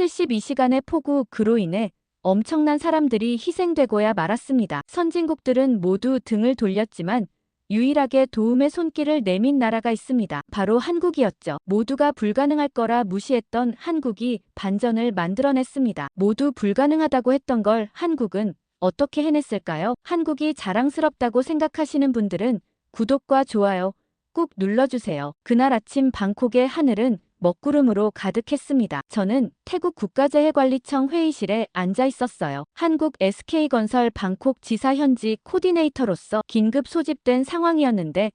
72시간의 폭우 그로 인해 엄청난 사람들이 희생되고야 말았습니다. 선진국들은 모두 등을 돌렸지만 유일하게 도움의 손길을 내민 나라가 있습니다. 바로 한국이었죠. 모두가 불가능할 거라 무시했던 한국이 반전을 만들어냈습니다. 모두 불가능하다고 했던 걸 한국은 어떻게 해냈을까요? 한국이 자랑스럽다고 생각하시는 분들은 구독과 좋아요 꾹 눌러주세요. 그날 아침 방콕의 하늘은 먹구름으로 가득했습니다. 저는 태국 국가재해관리청 회의실에 앉아 있었어요. 한국 SK건설 방콕 지사 현지 코디네이터로서 긴급 소집된 상황이었는데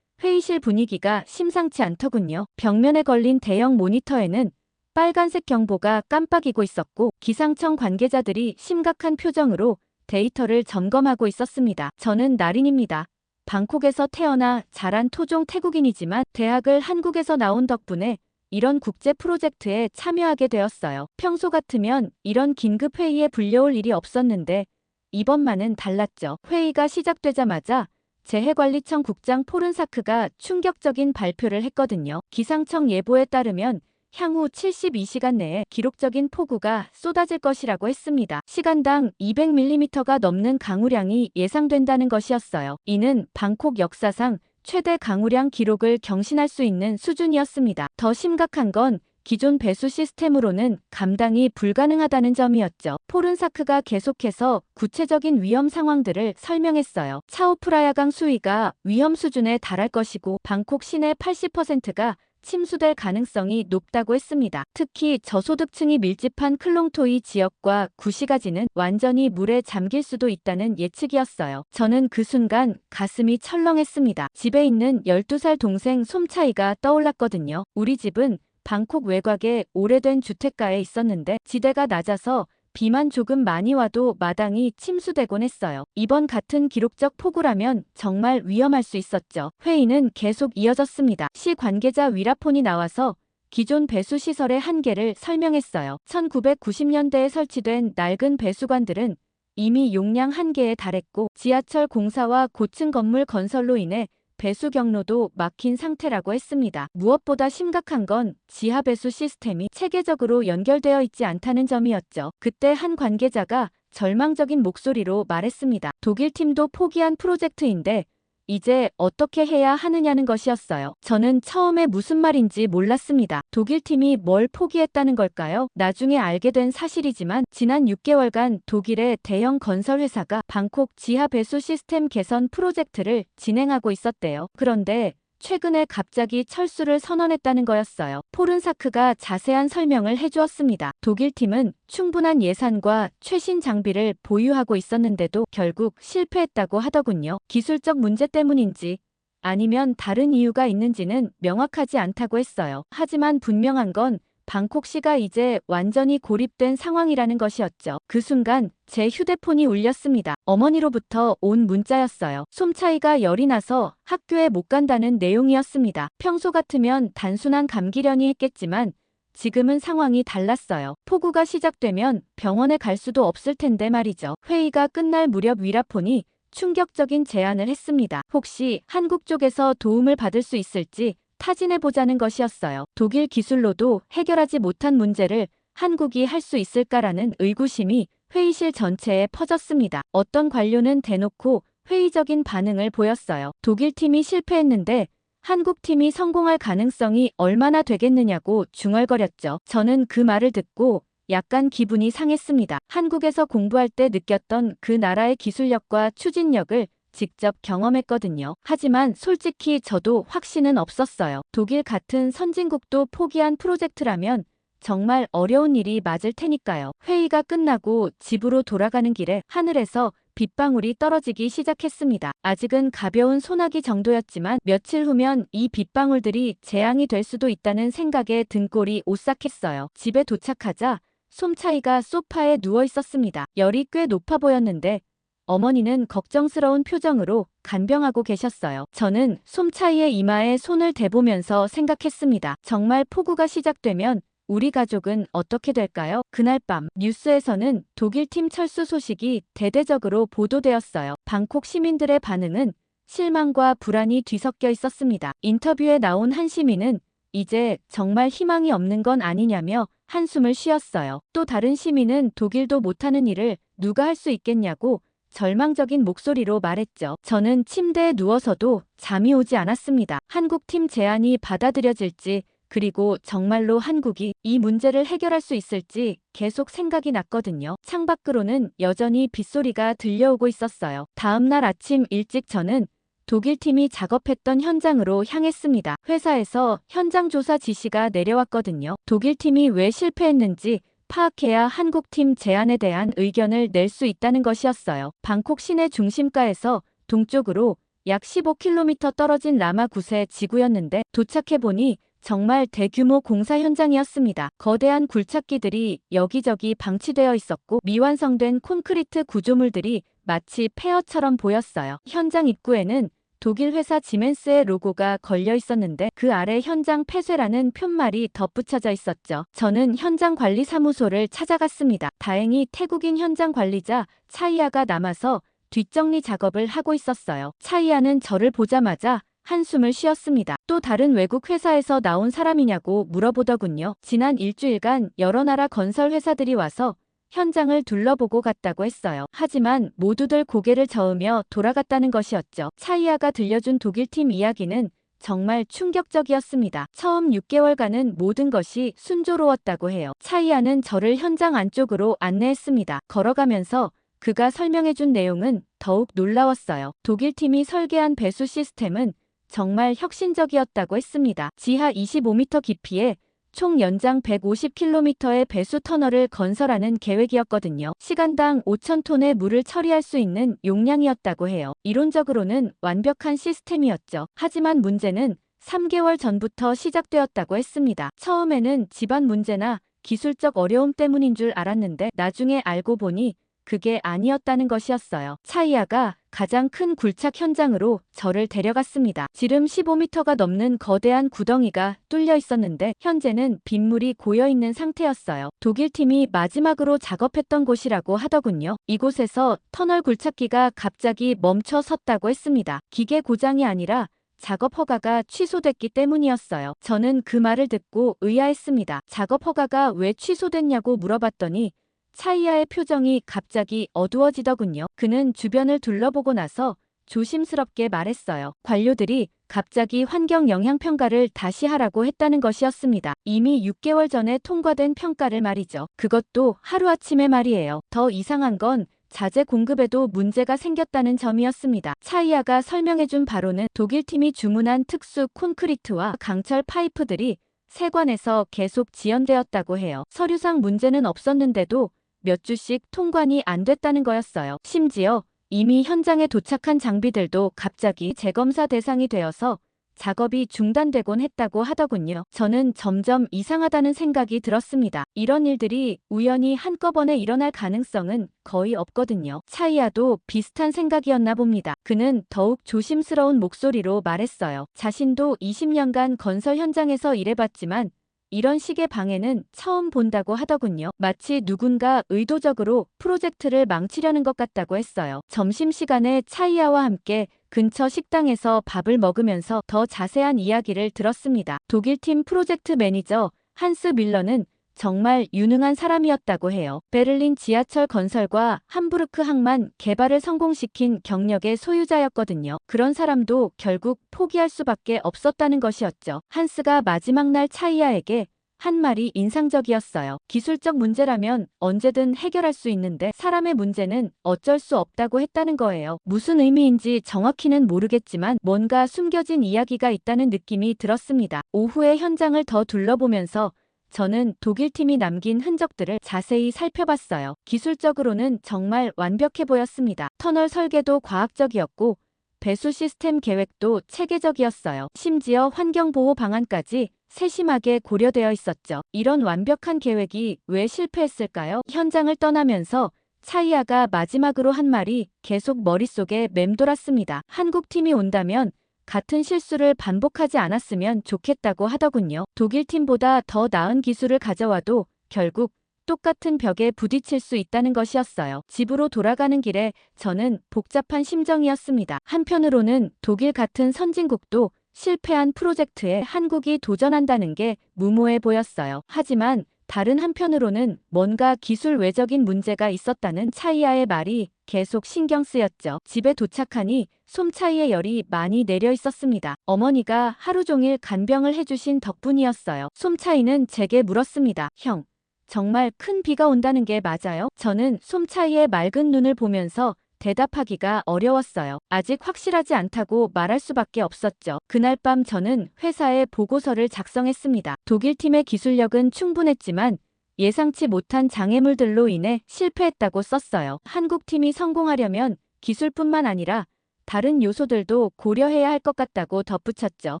회의실 분위기가 심상치 않더군요. 벽면에 걸린 대형 모니터에는 빨간색 경보가 깜빡이고 있었고 기상청 관계자들이 심각한 표정으로 데이터를 점검하고 있었습니다. 저는 나린입니다. 방콕에서 태어나 자란 토종 태국인이지만 대학을 한국에서 나온 덕분에 이런 국제 프로젝트에 참여하게 되었어요. 평소 같으면 이런 긴급 회의에 불려올 일이 없었는데 이번만은 달랐죠. 회의가 시작되자마자 재해관리청 국장 포른사크가 충격적인 발표를 했거든요. 기상청 예보에 따르면 향후 72시간 내에 기록적인 폭우가 쏟아질 것이라고 했습니다. 시간당 200mm가 넘는 강우량이 예상된다는 것이었어요. 이는 방콕 역사상 최대 강우량 기록을 경신할 수 있는 수준이었습니다. 더 심각한 건 기존 배수 시스템으로는 감당이 불가능하다는 점이었죠. 포른사크가 계속해서 구체적인 위험 상황들을 설명했어요. 차오프라야강 수위가 위험 수준에 달할 것이고 방콕 시내 80%가 침수될 가능성이 높다고 했습니다. 특히 저소득층이 밀집한 클롱토이 지역과 구시가지는 완전히 물에 잠길 수도 있다는 예측이었어요. 저는 그 순간 가슴이 철렁했습니다. 집에 있는 12살 동생 솜차이가 떠올랐거든요. 우리 집은 방콕 외곽의 오래된 주택가에 있었는데 지대가 낮아서 비만 조금 많이 와도 마당이 침수되곤 했어요. 이번 같은 기록적 폭우라면 정말 위험할 수 있었죠. 회의는 계속 이어졌습니다. 시 관계자 위라폰이 나와서 기존 배수 시설의 한계를 설명했어요. 1990년대에 설치된 낡은 배수관들은 이미 용량 한계에 달했고 지하철 공사와 고층 건물 건설로 인해 배수 경로도 막힌 상태라고 했습니다. 무엇보다 심각한 건 지하 배수 시스템이 체계적으로 연결되어 있지 않다는 점이었죠. 그때 한 관계자가 절망적인 목소리로 말했습니다. 독일 팀도 포기한 프로젝트인데 이제 어떻게 해야 하느냐는 것이었어요. 저는 처음에 무슨 말인지 몰랐습니다. 독일 팀이 뭘 포기했다는 걸까요? 나중에 알게 된 사실이지만 지난 6개월간 독일의 대형 건설 회사가 방콕 지하 배수 시스템 개선 프로젝트를 진행하고 있었대요. 그런데 최근에 갑자기 철수를 선언했다는 거였어요. 포른사크가 자세한 설명을 해주었습니다. 독일 팀은 충분한 예산과 최신 장비를 보유하고 있었는데도 결국 실패했다고 하더군요. 기술적 문제 때문인지 아니면 다른 이유가 있는지는 명확하지 않다고 했어요. 하지만 분명한 건 방콕시가 이제 완전히 고립된 상황이라는 것이었죠. 그 순간 제 휴대폰이 울렸습니다. 어머니로부터 온 문자였어요. 솜차이가 열이 나서 학교에 못 간다는 내용이었습니다. 평소 같으면 단순한 감기련이 했겠지만 지금은 상황이 달랐어요. 폭우가 시작되면 병원에 갈 수도 없을 텐데 말이죠. 회의가 끝날 무렵 위라폰이 충격적인 제안을 했습니다. 혹시 한국 쪽에서 도움을 받을 수 있을지 타진해보자는 것이었어요. 독일 기술로도 해결하지 못한 문제를 한국이 할 수 있을까라는 의구심이 회의실 전체에 퍼졌습니다. 어떤 관료는 대놓고 회의적인 반응을 보였어요. 독일 팀이 실패했는데 한국 팀이 성공할 가능성이 얼마나 되겠느냐고 중얼거렸죠. 저는 그 말을 듣고 약간 기분이 상했습니다. 한국에서 공부할 때 느꼈던 그 나라의 기술력과 추진력을 직접 경험했거든요. 하지만 솔직히 저도 확신은 없었어요. 독일 같은 선진국도 포기한 프로젝트라면 정말 어려운 일이 맞을 테니까요. 회의가 끝나고 집으로 돌아가는 길에 하늘에서 빗방울이 떨어지기 시작했습니다. 아직은 가벼운 소나기 정도였지만 며칠 후면 이 빗방울들이 재앙이 될 수도 있다는 생각에 등골이 오싹했어요. 집에 도착하자 솜차이가 소파에 누워 있었습니다. 열이 꽤 높아 보였는데 어머니는 걱정스러운 표정으로 간병하고 계셨어요. 저는 솜차이의 이마에 손을 대보면서 생각했습니다. 정말 폭우가 시작되면 우리 가족은 어떻게 될까요? 그날 밤 뉴스에서는 독일 팀 철수 소식이 대대적으로 보도되었어요. 방콕 시민들의 반응은 실망과 불안이 뒤섞여 있었습니다. 인터뷰에 나온 한 시민은 이제 정말 희망이 없는 건 아니냐며 한숨을 쉬었어요. 또 다른 시민은 독일도 못하는 일을 누가 할 수 있겠냐고 절망적인 목소리로 말했죠. 저는 침대에 누워서도 잠이 오지 않았습니다. 한국팀 제안이 받아들여질지, 그리고 정말로 한국이 이 문제를 해결할 수 있을지 계속 생각이 났거든요. 창밖으로는 여전히 빗소리가 들려오고 있었어요. 다음 날 아침 일찍 저는 독일팀이 작업했던 현장으로 향했습니다. 회사에서 현장 조사 지시가 내려왔거든요. 독일팀이 왜 실패했는지 파악해야 한국팀 제안에 대한 의견을 낼 수 있다는 것이었어요. 방콕 시내 중심가에서 동쪽으로 약 15km 떨어진 라마구세 지구였는데 도착해보니 정말 대규모 공사 현장이었습니다. 거대한 굴착기들이 여기저기 방치되어 있었고 미완성된 콘크리트 구조물들이 마치 폐허처럼 보였어요. 현장 입구에는 독일 회사 지멘스의 로고가 걸려 있었는데 그 아래 현장 폐쇄라는 푯말이 덧붙여져 있었죠. 저는 현장 관리 사무소를 찾아갔습니다. 다행히 태국인 현장 관리자 차이아가 남아서 뒷정리 작업을 하고 있었어요. 차이아는 저를 보자마자 한숨을 쉬었습니다. 또 다른 외국 회사에서 나온 사람이냐고 물어보더군요. 지난 일주일간 여러 나라 건설 회사들이 와서 현장을 둘러보고 갔다고 했어요. 하지만 모두들 고개를 저으며 돌아갔다는 것이었죠. 차이아가 들려준 독일팀 이야기는 정말 충격적이었습니다. 처음 6개월간은 모든 것이 순조로웠다고 해요. 차이아는 저를 현장 안쪽으로 안내했습니다. 걸어가면서 그가 설명해준 내용은 더욱 놀라웠어요. 독일팀이 설계한 배수 시스템은 정말 혁신적이었다고 했습니다. 지하 25m 깊이에 총 연장 150km의 배수 터널을 건설하는 계획이었거든요. 시간당 5,000톤의 물을 처리할 수 있는 용량이었다고 해요. 이론적으로는 완벽한 시스템이었죠. 하지만 문제는 3개월 전부터 시작되었다고 했습니다. 처음에는 집안 문제나 기술적 어려움 때문인 줄 알았는데 나중에 알고 보니 그게 아니었다는 것이었어요. 차이아가 가장 큰 굴착 현장으로 저를 데려갔습니다. 지름 15m가 넘는 거대한 구덩이가 뚫려 있었는데 현재는 빗물이 고여있는 상태였어요. 독일팀이 마지막으로 작업했던 곳이라고 하더군요. 이곳에서 터널 굴착기가 갑자기 멈춰 섰다고 했습니다. 기계 고장이 아니라 작업 허가가 취소됐기 때문이었어요. 저는 그 말을 듣고 의아했습니다. 작업 허가가 왜 취소됐냐고 물어봤더니 차이아의 표정이 갑자기 어두워지더군요. 그는 주변을 둘러보고 나서 조심스럽게 말했어요. 관료들이 갑자기 환경 영향 평가를 다시 하라고 했다는 것이었습니다. 이미 6개월 전에 통과된 평가를 말이죠. 그것도 하루아침에 말이에요. 더 이상한 건 자재 공급에도 문제가 생겼다는 점이었습니다. 차이아가 설명해준 바로는 독일팀이 주문한 특수 콘크리트와 강철 파이프들이 세관에서 계속 지연되었다고 해요. 서류상 문제는 없었는데도 몇 주씩 통관이 안 됐다는 거였어요. 심지어 이미 현장에 도착한 장비들도 갑자기 재검사 대상이 되어서 작업이 중단되곤 했다고 하더군요. 저는 점점 이상하다는 생각이 들었습니다. 이런 일들이 우연히 한꺼번에 일어날 가능성은 거의 없거든요. 차이아도 비슷한 생각이었나 봅니다. 그는 더욱 조심스러운 목소리로 말했어요. 자신도 20년간 건설 현장에서 일해봤지만 이런 식의 방해는 처음 본다고 하더군요. 마치 누군가 의도적으로 프로젝트를 망치려는 것 같다고 했어요. 점심시간에 차이아와 함께 근처 식당에서 밥을 먹으면서 더 자세한 이야기를 들었습니다. 독일팀 프로젝트 매니저 한스 밀러는 정말 유능한 사람이었다고 해요. 베를린 지하철 건설과 함부르크 항만 개발을 성공시킨 경력의 소유자였거든요. 그런 사람도 결국 포기할 수밖에 없었다는 것이었죠. 한스가 마지막 날 차이아에게 한 말이 인상적이었어요. 기술적 문제라면 언제든 해결할 수 있는데 사람의 문제는 어쩔 수 없다고 했다는 거예요. 무슨 의미인지 정확히는 모르겠지만 뭔가 숨겨진 이야기가 있다는 느낌이 들었습니다. 오후에 현장을 더 둘러보면서 저는 독일팀이 남긴 흔적들을 자세히 살펴봤어요. 기술적으로는 정말 완벽해 보였습니다. 터널 설계도 과학적이었고 배수 시스템 계획도 체계적이었어요. 심지어 환경보호 방안까지 세심하게 고려되어 있었죠. 이런 완벽한 계획이 왜 실패했을까요? 현장을 떠나면서 차이아가 마지막으로 한 말이 계속 머릿속에 맴돌았습니다. 한국팀이 온다면 같은 실수를 반복하지 않았으면 좋겠다고 하더군요. 독일팀보다 더 나은 기술을 가져와도 결국 똑같은 벽에 부딪힐 수 있다는 것이었어요. 집으로 돌아가는 길에 저는 복잡한 심정이었습니다. 한편으로는 독일 같은 선진국도 실패한 프로젝트에 한국이 도전한다는 게 무모해 보였어요. 하지만 다른 한편으로는 뭔가 기술 외적인 문제가 있었다는 차이아의 말이 계속 신경 쓰였죠. 집에 도착하니 솜차이의 열이 많이 내려 있었습니다. 어머니가 하루 종일 간병을 해주신 덕분이었어요. 솜차이는 제게 물었습니다. 형, 정말 큰 비가 온다는 게 맞아요? 저는 솜차이의 맑은 눈을 보면서 대답하기가 어려웠어요. 아직 확실하지 않다고 말할 수밖에 없었죠. 그날 밤 저는 회사에 보고서를 작성했습니다. 독일팀의 기술력은 충분했지만 예상치 못한 장애물들로 인해 실패했다고 썼어요. 한국팀이 성공하려면 기술뿐만 아니라 다른 요소들도 고려해야 할 것 같다고 덧붙였죠.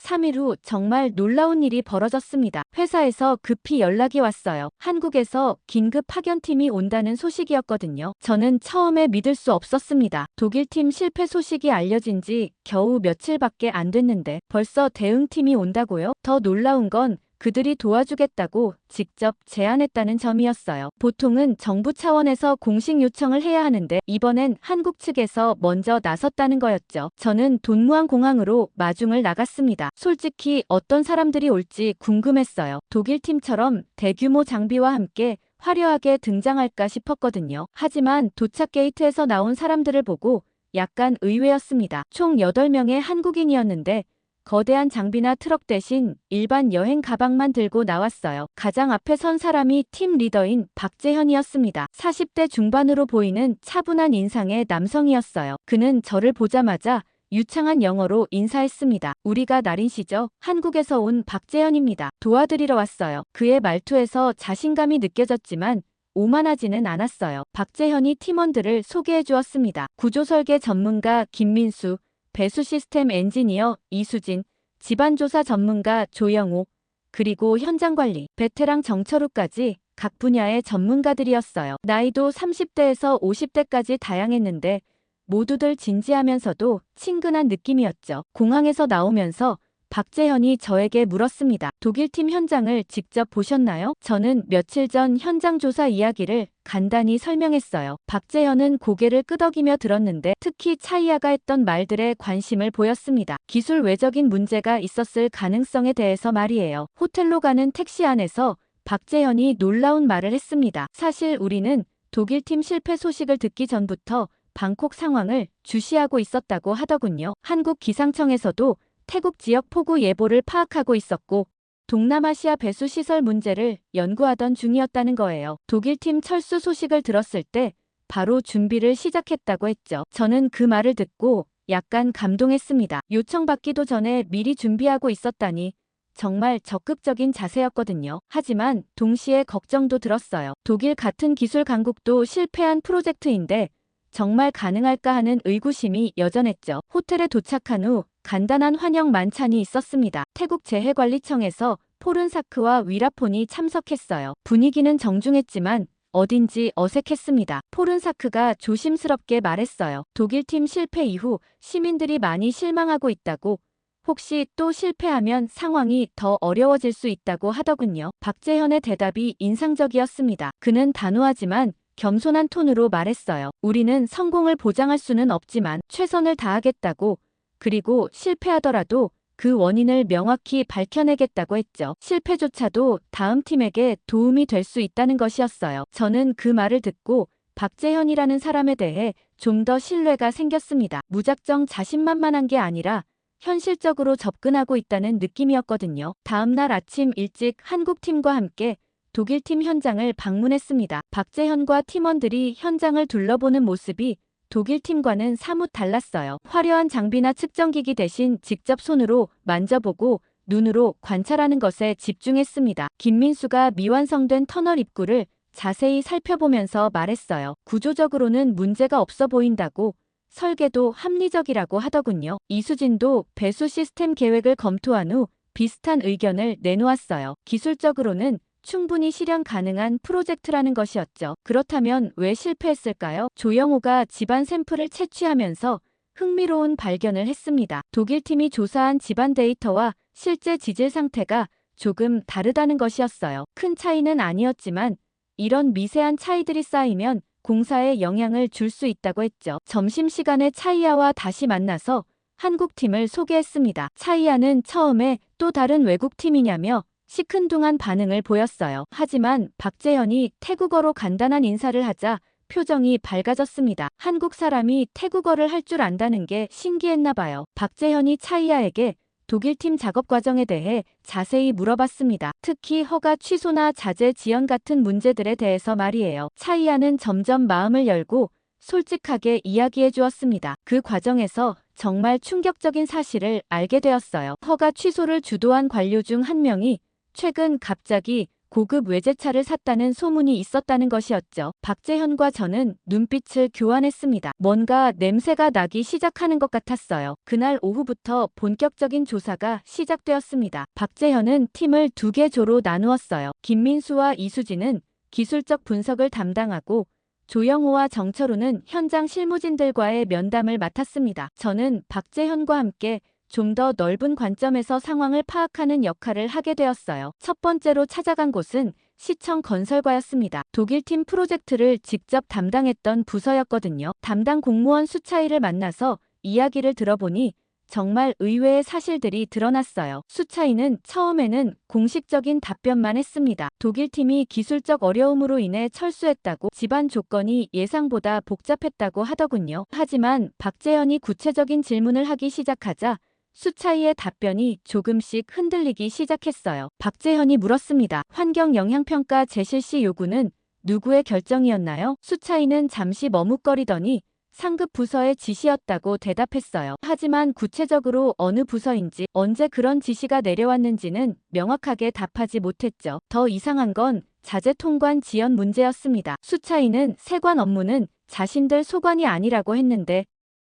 3일 후 정말 놀라운 일이 벌어졌습니다. 회사에서 급히 연락이 왔어요. 한국에서 긴급 파견팀이 온다는 소식이었거든요. 저는 처음에 믿을 수 없었습니다. 독일팀 실패 소식이 알려진 지 겨우 며칠밖에 안 됐는데 벌써 대응팀이 온다고요? 더 놀라운 건 그들이 도와주겠다고 직접 제안했다는 점이었어요. 보통은 정부 차원에서 공식 요청을 해야 하는데 이번엔 한국 측에서 먼저 나섰다는 거였죠. 저는 돈무안 공항으로 마중을 나갔습니다. 솔직히 어떤 사람들이 올지 궁금했어요. 독일 팀처럼 대규모 장비와 함께 화려하게 등장할까 싶었거든요. 하지만 도착 게이트에서 나온 사람들을 보고 약간 의외였습니다. 총 8명의 한국인이었는데 거대한 장비나 트럭 대신 일반 여행 가방만 들고 나왔어요. 가장 앞에 선 사람이 팀 리더인 박재현이었습니다. 40대 중반으로 보이는 차분한 인상의 남성이었어요. 그는 저를 보자마자 유창한 영어로 인사했습니다. 우리가 나린 씨죠? 한국에서 온 박재현입니다. 도와드리러 왔어요. 그의 말투에서 자신감이 느껴졌지만 오만하지는 않았어요. 박재현이 팀원들을 소개해 주었습니다. 구조설계 전문가 김민수, 배수 시스템 엔지니어 이수진, 집안조사 전문가 조영호, 그리고 현장관리, 베테랑 정철우까지 각 분야의 전문가들이었어요. 나이도 30대에서 50대까지 다양했는데 모두들 진지하면서도 친근한 느낌이었죠. 공항에서 나오면서 박재현이 저에게 물었습니다. 독일팀 현장을 직접 보셨나요? 저는 며칠 전 현장 조사 이야기를 간단히 설명했어요. 박재현은 고개를 끄덕이며 들었는데 특히 차이아가 했던 말들에 관심을 보였습니다. 기술 외적인 문제가 있었을 가능성에 대해서 말이에요. 호텔로 가는 택시 안에서 박재현이 놀라운 말을 했습니다. 사실 우리는 독일팀 실패 소식을 듣기 전부터 방콕 상황을 주시하고 있었다고 하더군요. 한국 기상청에서도 태국 지역 폭우 예보를 파악하고 있었고 동남아시아 배수 시설 문제를 연구하던 중이었다는 거예요. 독일팀 철수 소식을 들었을 때 바로 준비를 시작했다고 했죠. 저는 그 말을 듣고 약간 감동했습니다. 요청받기도 전에 미리 준비하고 있었다니 정말 적극적인 자세였거든요. 하지만 동시에 걱정도 들었어요. 독일 같은 기술 강국도 실패한 프로젝트인데 정말 가능할까 하는 의구심이 여전했죠. 호텔에 도착한 후 간단한 환영 만찬이 있었습니다. 태국 재해관리청에서 포른사크와 위라폰이 참석했어요. 분위기는 정중했지만 어딘지 어색했습니다. 포른사크가 조심스럽게 말했어요. 독일팀 실패 이후 시민들이 많이 실망하고 있다고, 혹시 또 실패하면 상황이 더 어려워질 수 있다고 하더군요. 박재현의 대답이 인상적이었습니다. 그는 단호하지만 겸손한 톤으로 말했어요. 우리는 성공을 보장할 수는 없지만 최선을 다하겠다고, 그리고 실패하더라도 그 원인을 명확히 밝혀내겠다고 했죠. 실패조차도 다음 팀에게 도움이 될 수 있다는 것이었어요. 저는 그 말을 듣고 박재현이라는 사람에 대해 좀 더 신뢰가 생겼습니다. 무작정 자신만만한 게 아니라 현실적으로 접근하고 있다는 느낌이었거든요. 다음 날 아침 일찍 한국팀과 함께 독일팀 현장을 방문했습니다. 박재현과 팀원들이 현장을 둘러보는 모습이 독일팀과는 사뭇 달랐어요. 화려한 장비나 측정기기 대신 직접 손으로 만져보고 눈으로 관찰하는 것에 집중했습니다. 김민수가 미완성된 터널 입구를 자세히 살펴보면서 말했어요. 구조적으로는 문제가 없어 보인다고, 설계도 합리적이라고 하더군요. 이수진도 배수 시스템 계획을 검토한 후 비슷한 의견을 내놓았어요. 기술적으로는 충분히 실현 가능한 프로젝트라는 것이었죠. 그렇다면 왜 실패했을까요? 조영호가 집안 샘플을 채취하면서 흥미로운 발견을 했습니다. 독일팀이 조사한 집안 데이터와 실제 지질 상태가 조금 다르다는 것이었어요. 큰 차이는 아니었지만 이런 미세한 차이들이 쌓이면 공사에 영향을 줄 수 있다고 했죠. 점심시간에 차이아와 다시 만나서 한국팀을 소개했습니다. 차이아는 처음에 또 다른 외국팀이냐며 시큰둥한 반응을 보였어요. 하지만 박재현이 태국어로 간단한 인사를 하자 표정이 밝아졌습니다. 한국 사람이 태국어를 할 줄 안다는 게 신기했나 봐요. 박재현이 차이아에게 독일팀 작업 과정에 대해 자세히 물어봤습니다. 특히 허가 취소나 자재 지연 같은 문제들에 대해서 말이에요. 차이아는 점점 마음을 열고 솔직하게 이야기해 주었습니다. 그 과정에서 정말 충격적인 사실을 알게 되었어요. 허가 취소를 주도한 관료 중 한 명이 최근 갑자기 고급 외제차를 샀다는 소문이 있었다는 것이었죠. 박재현과 저는 눈빛을 교환했습니다. 뭔가 냄새가 나기 시작하는 것 같았어요. 그날 오후부터 본격적인 조사가 시작되었습니다. 박재현은 팀을 2개 조로 나누었어요. 김민수와 이수진은 기술적 분석을 담당하고 조영호와 정철우는 현장 실무진들과의 면담을 맡았습니다. 저는 박재현과 함께 좀 더 넓은 관점에서 상황을 파악하는 역할을 하게 되었어요. 첫 번째로 찾아간 곳은 시청 건설과였습니다. 독일팀 프로젝트를 직접 담당했던 부서였거든요. 담당 공무원 수차이를 만나서 이야기를 들어보니 정말 의외의 사실들이 드러났어요. 수차이는 처음에는 공식적인 답변만 했습니다. 독일팀이 기술적 어려움으로 인해 철수했다고, 집안 조건이 예상보다 복잡했다고 하더군요. 하지만 박재현이 구체적인 질문을 하기 시작하자 수차이의 답변이 조금씩 흔들리기 시작했어요. 박재현이 물었습니다. 환경 영향평가 재실시 요구는 누구의 결정이었나요? 수차이는 잠시 머뭇거리더니 상급 부서의 지시였다고 대답했어요. 하지만 구체적으로 어느 부서인지, 언제 그런 지시가 내려왔는지는 명확하게 답하지 못했죠. 더 이상한 건 자재 통관 지연 문제였습니다. 수차이는 세관 업무는 자신들 소관이 아니라고 했는데,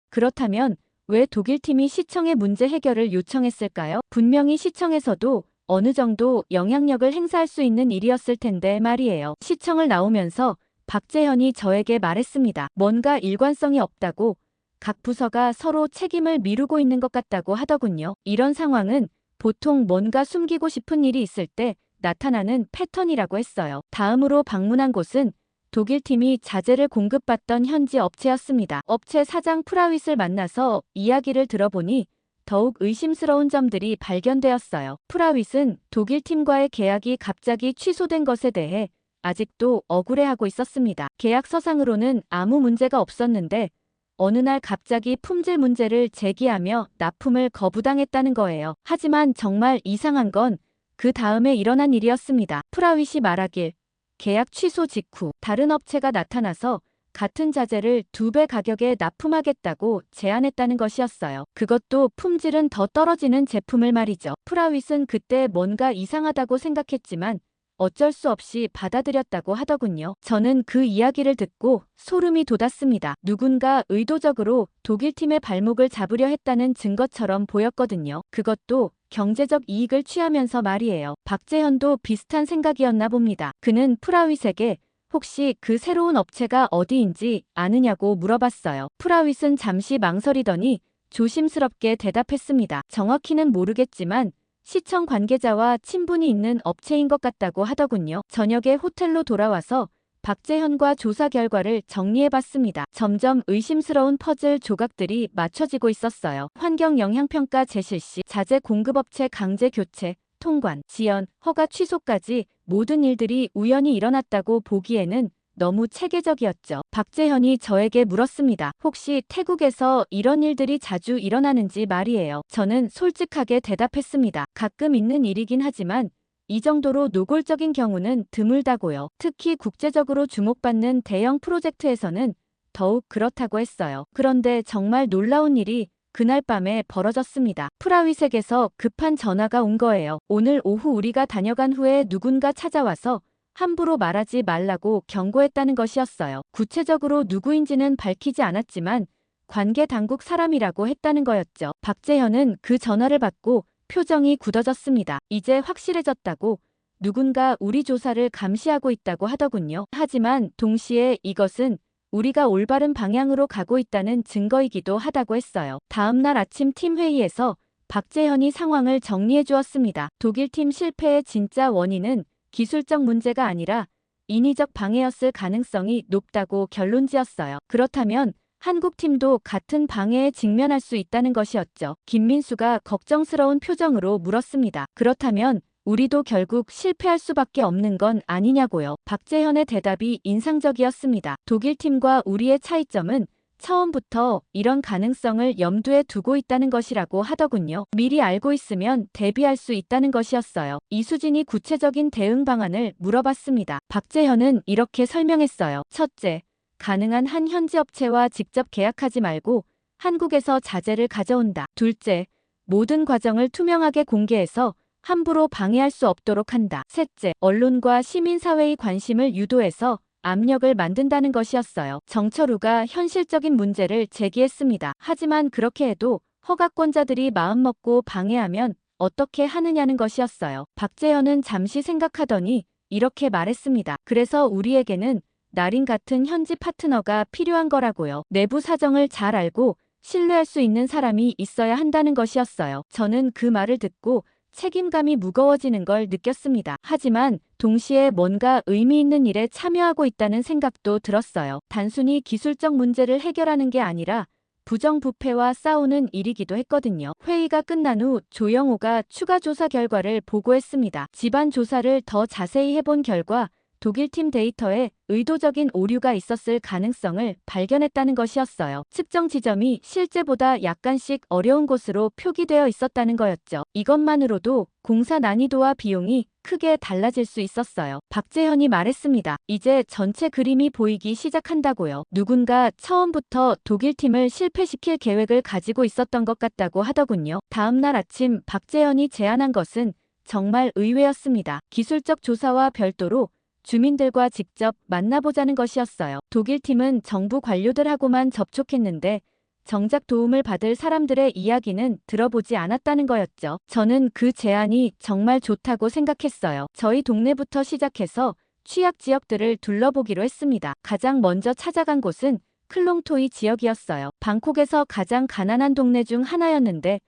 그렇다면 왜 독일팀이 시청의 문제 해결을 요청했을까요? 분명히 시청에서도 어느 정도 영향력을 행사할 수 있는 일이었을 텐데 말이에요. 시청을 나오면서 박재현이 저에게 말했습니다. 뭔가 일관성이 없다고, 각 부서가 서로 책임을 미루고 있는 것 같다고 하더군요. 이런 상황은 보통 뭔가 숨기고 싶은 일이 있을 때 나타나는 패턴이라고 했어요. 다음으로 방문한 곳은 독일팀이 자재를 공급받던 현지 업체였습니다. 업체 사장 프라윗을 만나서 이야기를 들어보니 더욱 의심스러운 점들이 발견되었어요. 프라윗은 독일팀과의 계약이 갑자기 취소된 것에 대해 아직도 억울해하고 있었습니다. 계약서상으로는 아무 문제가 없었는데 어느 날 갑자기 품질 문제를 제기하며 납품을 거부당했다는 거예요. 하지만 정말 이상한 건 그 다음에 일어난 일이었습니다. 프라윗이 말하길 계약 취소 직후 다른 업체가 나타나서 같은 자재를 2배 가격에 납품하겠다고 제안했다는 것이었어요. 그것도 품질은 더 떨어지는 제품을 말이죠. 프라윗은 그때 뭔가 이상하다고 생각했지만 어쩔 수 없이 받아들였다고 하더군요. 저는 그 이야기를 듣고 소름이 돋았습니다. 누군가 의도적으로 독일팀의 발목을 잡으려 했다는 증거처럼 보였거든요. 그것도 경제적 이익을 취하면서 말이에요. 박재현도 비슷한 생각이었나 봅니다. 그는 프라윗에게 혹시 그 새로운 업체가 어디인지 아느냐고 물어봤어요. 프라윗은 잠시 망설이더니 조심스럽게 대답했습니다. 정확히는 모르겠지만 시청 관계자와 친분이 있는 업체인 것 같다고 하더군요. 저녁에 호텔로 돌아와서 박재현과 조사 결과를 정리해봤습니다. 점점 의심스러운 퍼즐 조각들이 맞춰지고 있었어요. 환경 영향평가 재실시, 자재 공급업체 강제 교체, 통관, 지연, 허가 취소까지 모든 일들이 우연히 일어났다고 보기에는 너무 체계적이었죠. 박재현이 저에게 물었습니다. 혹시 태국에서 이런 일들이 자주 일어나는지 말이에요. 저는 솔직하게 대답했습니다. 가끔 있는 일이긴 하지만 이 정도로 노골적인 경우는 드물다고요. 특히 국제적으로 주목받는 대형 프로젝트에서는 더욱 그렇다고 했어요. 그런데 정말 놀라운 일이 그날 밤에 벌어졌습니다. 프라윗에게서 급한 전화가 온 거예요. 오늘 오후 우리가 다녀간 후에 누군가 찾아와서 함부로 말하지 말라고 경고했다는 것이었어요. 구체적으로 누구인지는 밝히지 않았지만 관계 당국 사람이라고 했다는 거였죠. 박재현은 그 전화를 받고 표정이 굳어졌습니다. 이제 확실해졌다고, 누군가 우리 조사를 감시하고 있다고 하더군요. 하지만 동시에 이것은 우리가 올바른 방향으로 가고 있다는 증거이기도 하다고 했어요. 다음 날 아침 팀 회의에서 박재현이 상황을 정리해 주었습니다. 독일팀 실패의 진짜 원인은 기술적 문제가 아니라 인위적 방해였을 가능성이 높다고 결론지었어요. 그렇다면 한국 팀도 같은 방해에 직면할 수 있다는 것이었죠. 김민수가 걱정스러운 표정으로 물었습니다. 그렇다면 우리도 결국 실패할 수밖에 없는 건 아니냐고요. 박재현의 대답이 인상적이었습니다. 독일 팀과 우리의 차이점은 처음부터 이런 가능성을 염두에 두고 있다는 것이라고 하더군요. 미리 알고 있으면 대비할 수 있다는 것이었어요. 이수진이 구체적인 대응 방안을 물어봤습니다. 박재현은 이렇게 설명했어요. 첫째, 가능한 한 현지 업체와 직접 계약하지 말고 한국에서 자재를 가져온다. 둘째, 모든 과정을 투명하게 공개해서 함부로 방해할 수 없도록 한다. 셋째, 언론과 시민사회의 관심을 유도해서 압력을 만든다는 것이었어요. 정철우가 현실적인 문제를 제기했습니다. 하지만 그렇게 해도 허가권자들이 마음먹고 방해하면 어떻게 하느냐는 것이었어요. 박재현은 잠시 생각하더니 이렇게 말했습니다. 그래서 우리에게는 나린 같은 현지 파트너가 필요한 거라고요. 내부 사정을 잘 알고 신뢰할 수 있는 사람이 있어야 한다는 것이었어요. 저는 그 말을 듣고 책임감이 무거워지는 걸 느꼈습니다. 하지만 동시에 뭔가 의미 있는 일에 참여하고 있다는 생각도 들었어요. 단순히 기술적 문제를 해결하는 게 아니라 부정부패와 싸우는 일이기도 했거든요. 회의가 끝난 후 조영호가 추가 조사 결과를 보고했습니다. 집안 조사를 더 자세히 해본 결과 독일팀 데이터에 의도적인 오류가 있었을 가능성을 발견했다는 것이었어요. 측정 지점이 실제보다 약간씩 어려운 곳으로 표기되어 있었다는 거였죠. 이것만으로도 공사 난이도와 비용이 크게 달라질 수 있었어요. 박재현이 말했습니다. 이제 전체 그림이 보이기 시작한다고요. 누군가 처음부터 독일팀을 실패시킬 계획을 가지고 있었던 것 같다고 하더군요. 다음 날 아침 박재현이 제안한 것은 정말 의외였습니다. 기술적 조사와 별도로 주민들과 직접 만나보자는 것이었어요. 독일팀은 정부 관료들하고만 접촉했는데 정작 도움을 받을 사람들의 이야기는 들어보지 않았다는 거였죠. 저는 그 제안이 정말 좋다고 생각했어요. 저희 동네부터 시작해서 취약 지역들을 둘러보기로 했습니다. 가장 먼저 찾아간 곳은 클롱토이 지역이었어요. 방콕에서 가장 가난한 동네 중 하나였는데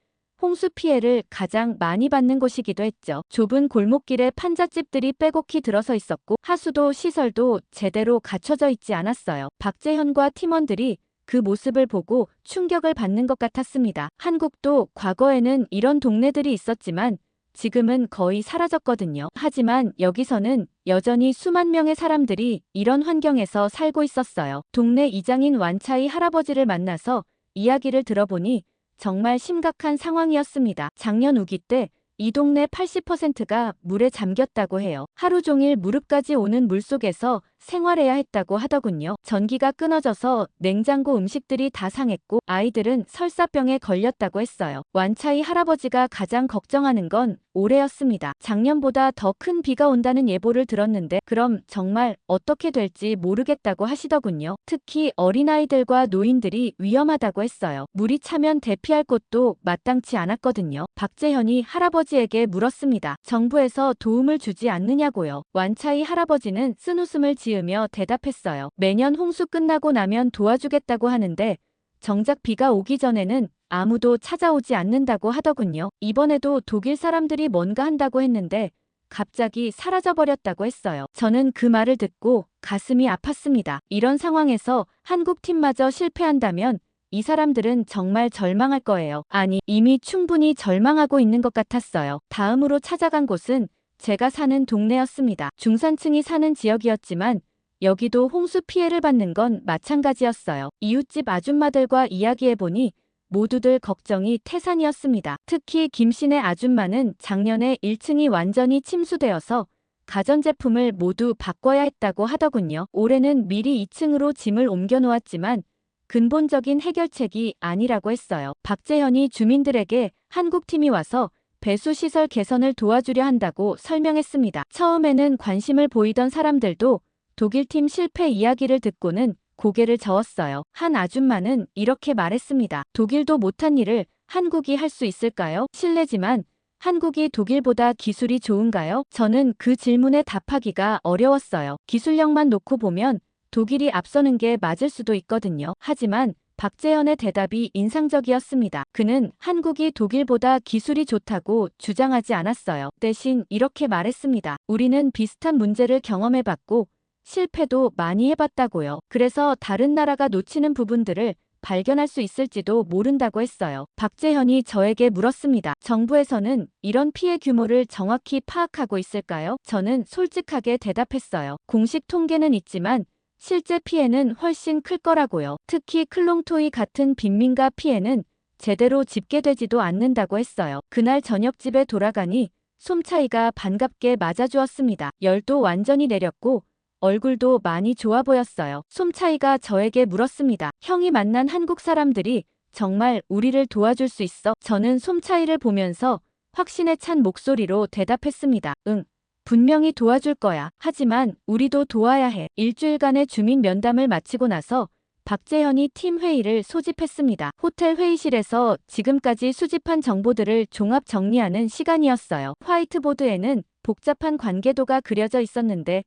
홍수 피해를 가장 많이 받는 곳이기도 했죠. 좁은 골목길에 판잣집들이 빼곡히 들어서 있었고 하수도 시설도 제대로 갖춰져 있지 않았어요. 박재현과 팀원들이 그 모습을 보고 충격을 받는 것 같았습니다. 한국도 과거에는 이런 동네들이 있었지만 지금은 거의 사라졌거든요. 하지만 여기서는 여전히 수만 명의 사람들이 이런 환경에서 살고 있었어요. 동네 이장인 완차이 할아버지를 만나서 이야기를 들어보니 정말 심각한 상황이었습니다. 작년 우기 때 이 동네 80%가 물에 잠겼다고 해요. 하루 종일 무릎까지 오는 물속에서 생활해야 했다고 하더군요. 전기가 끊어져서 냉장고 음식들이 다 상했고 아이들은 설사병에 걸렸다고 했어요. 완차이 할아버지가 가장 걱정하는 건 올해였습니다. 작년보다 더 큰 비가 온다는 예보를 들었는데 그럼 정말 어떻게 될지 모르겠다고 하시더군요. 특히 어린아이들과 노인들이 위험하다고 했어요. 물이 차면 대피할 곳도 마땅치 않았거든요. 박재현이 할아버지에게 물었습니다. 정부에서 도움을 주지 않느냐고요. 완차이 할아버지는 쓴웃음을 지으며 대답했어요. 매년 홍수 끝나고 나면 도와주겠다고 하는데 정작 비가 오기 전에는 아무도 찾아오지 않는다고 하더군요. 이번에도 독일 사람들이 뭔가 한다고 했는데 갑자기 사라져버렸다고 했어요. 저는 그 말을 듣고 가슴이 아팠습니다. 이런 상황에서 한국 팀마저 실패한다면 이 사람들은 정말 절망할 거예요. 아니, 이미 충분히 절망하고 있는 것 같았어요. 다음으로 찾아간 곳은 제가 사는 동네였습니다. 중산층이 사는 지역이었지만 여기도 홍수 피해를 받는 건 마찬가지였어요. 이웃집 아줌마들과 이야기해보니 모두들 걱정이 태산이었습니다. 특히 김씨네 아줌마는 작년에 1층이 완전히 침수되어서 가전제품을 모두 바꿔야 했다고 하더군요. 올해는 미리 2층으로 짐을 옮겨놓았지만 근본적인 해결책이 아니라고 했어요. 박재현이 주민들에게 한국팀이 와서 배수시설 개선을 도와주려 한다고 설명했습니다. 처음에는 관심을 보이던 사람들도 독일팀 실패 이야기를 듣고는 고개를 저었어요. 한 아줌마는 이렇게 말했습니다. 독일도 못한 일을 한국이 할 수 있을까요? 실례지만 한국이 독일보다 기술이 좋은가요? 저는 그 질문에 답하기가 어려웠어요. 기술력만 놓고 보면 독일이 앞서는 게 맞을 수도 있거든요. 하지만 박재현의 대답이 인상적이었습니다. 그는 한국이 독일보다 기술이 좋다고 주장하지 않았어요. 대신 이렇게 말했습니다. 우리는 비슷한 문제를 경험해봤고 실패도 많이 해봤다고요. 그래서 다른 나라가 놓치는 부분들을 발견할 수 있을지도 모른다고 했어요. 박재현이 저에게 물었습니다. 정부에서는 이런 피해 규모를 정확히 파악하고 있을까요? 저는 솔직하게 대답했어요. 공식 통계는 있지만 실제 피해는 훨씬 클 거라고요. 특히 클롱토이 같은 빈민가 피해는 제대로 집계되지도 않는다고 했어요. 그날 저녁 집에 돌아가니 솜차이가 반갑게 맞아주었습니다. 열도 완전히 내렸고 얼굴도 많이 좋아 보였어요. 솜차이가 저에게 물었습니다. 형이 만난 한국 사람들이 정말 우리를 도와줄 수 있어? 저는 솜차이를 보면서 확신에 찬 목소리로 대답했습니다. 응. 분명히 도와줄 거야. 하지만 우리도 도와야 해. 일주일간의 주민 면담을 마치고 나서 박재현이 팀 회의를 소집했습니다. 호텔 회의실에서 지금까지 수집한 정보들을 종합 정리하는 시간이었어요. 화이트보드에는 복잡한 관계도가 그려져 있었는데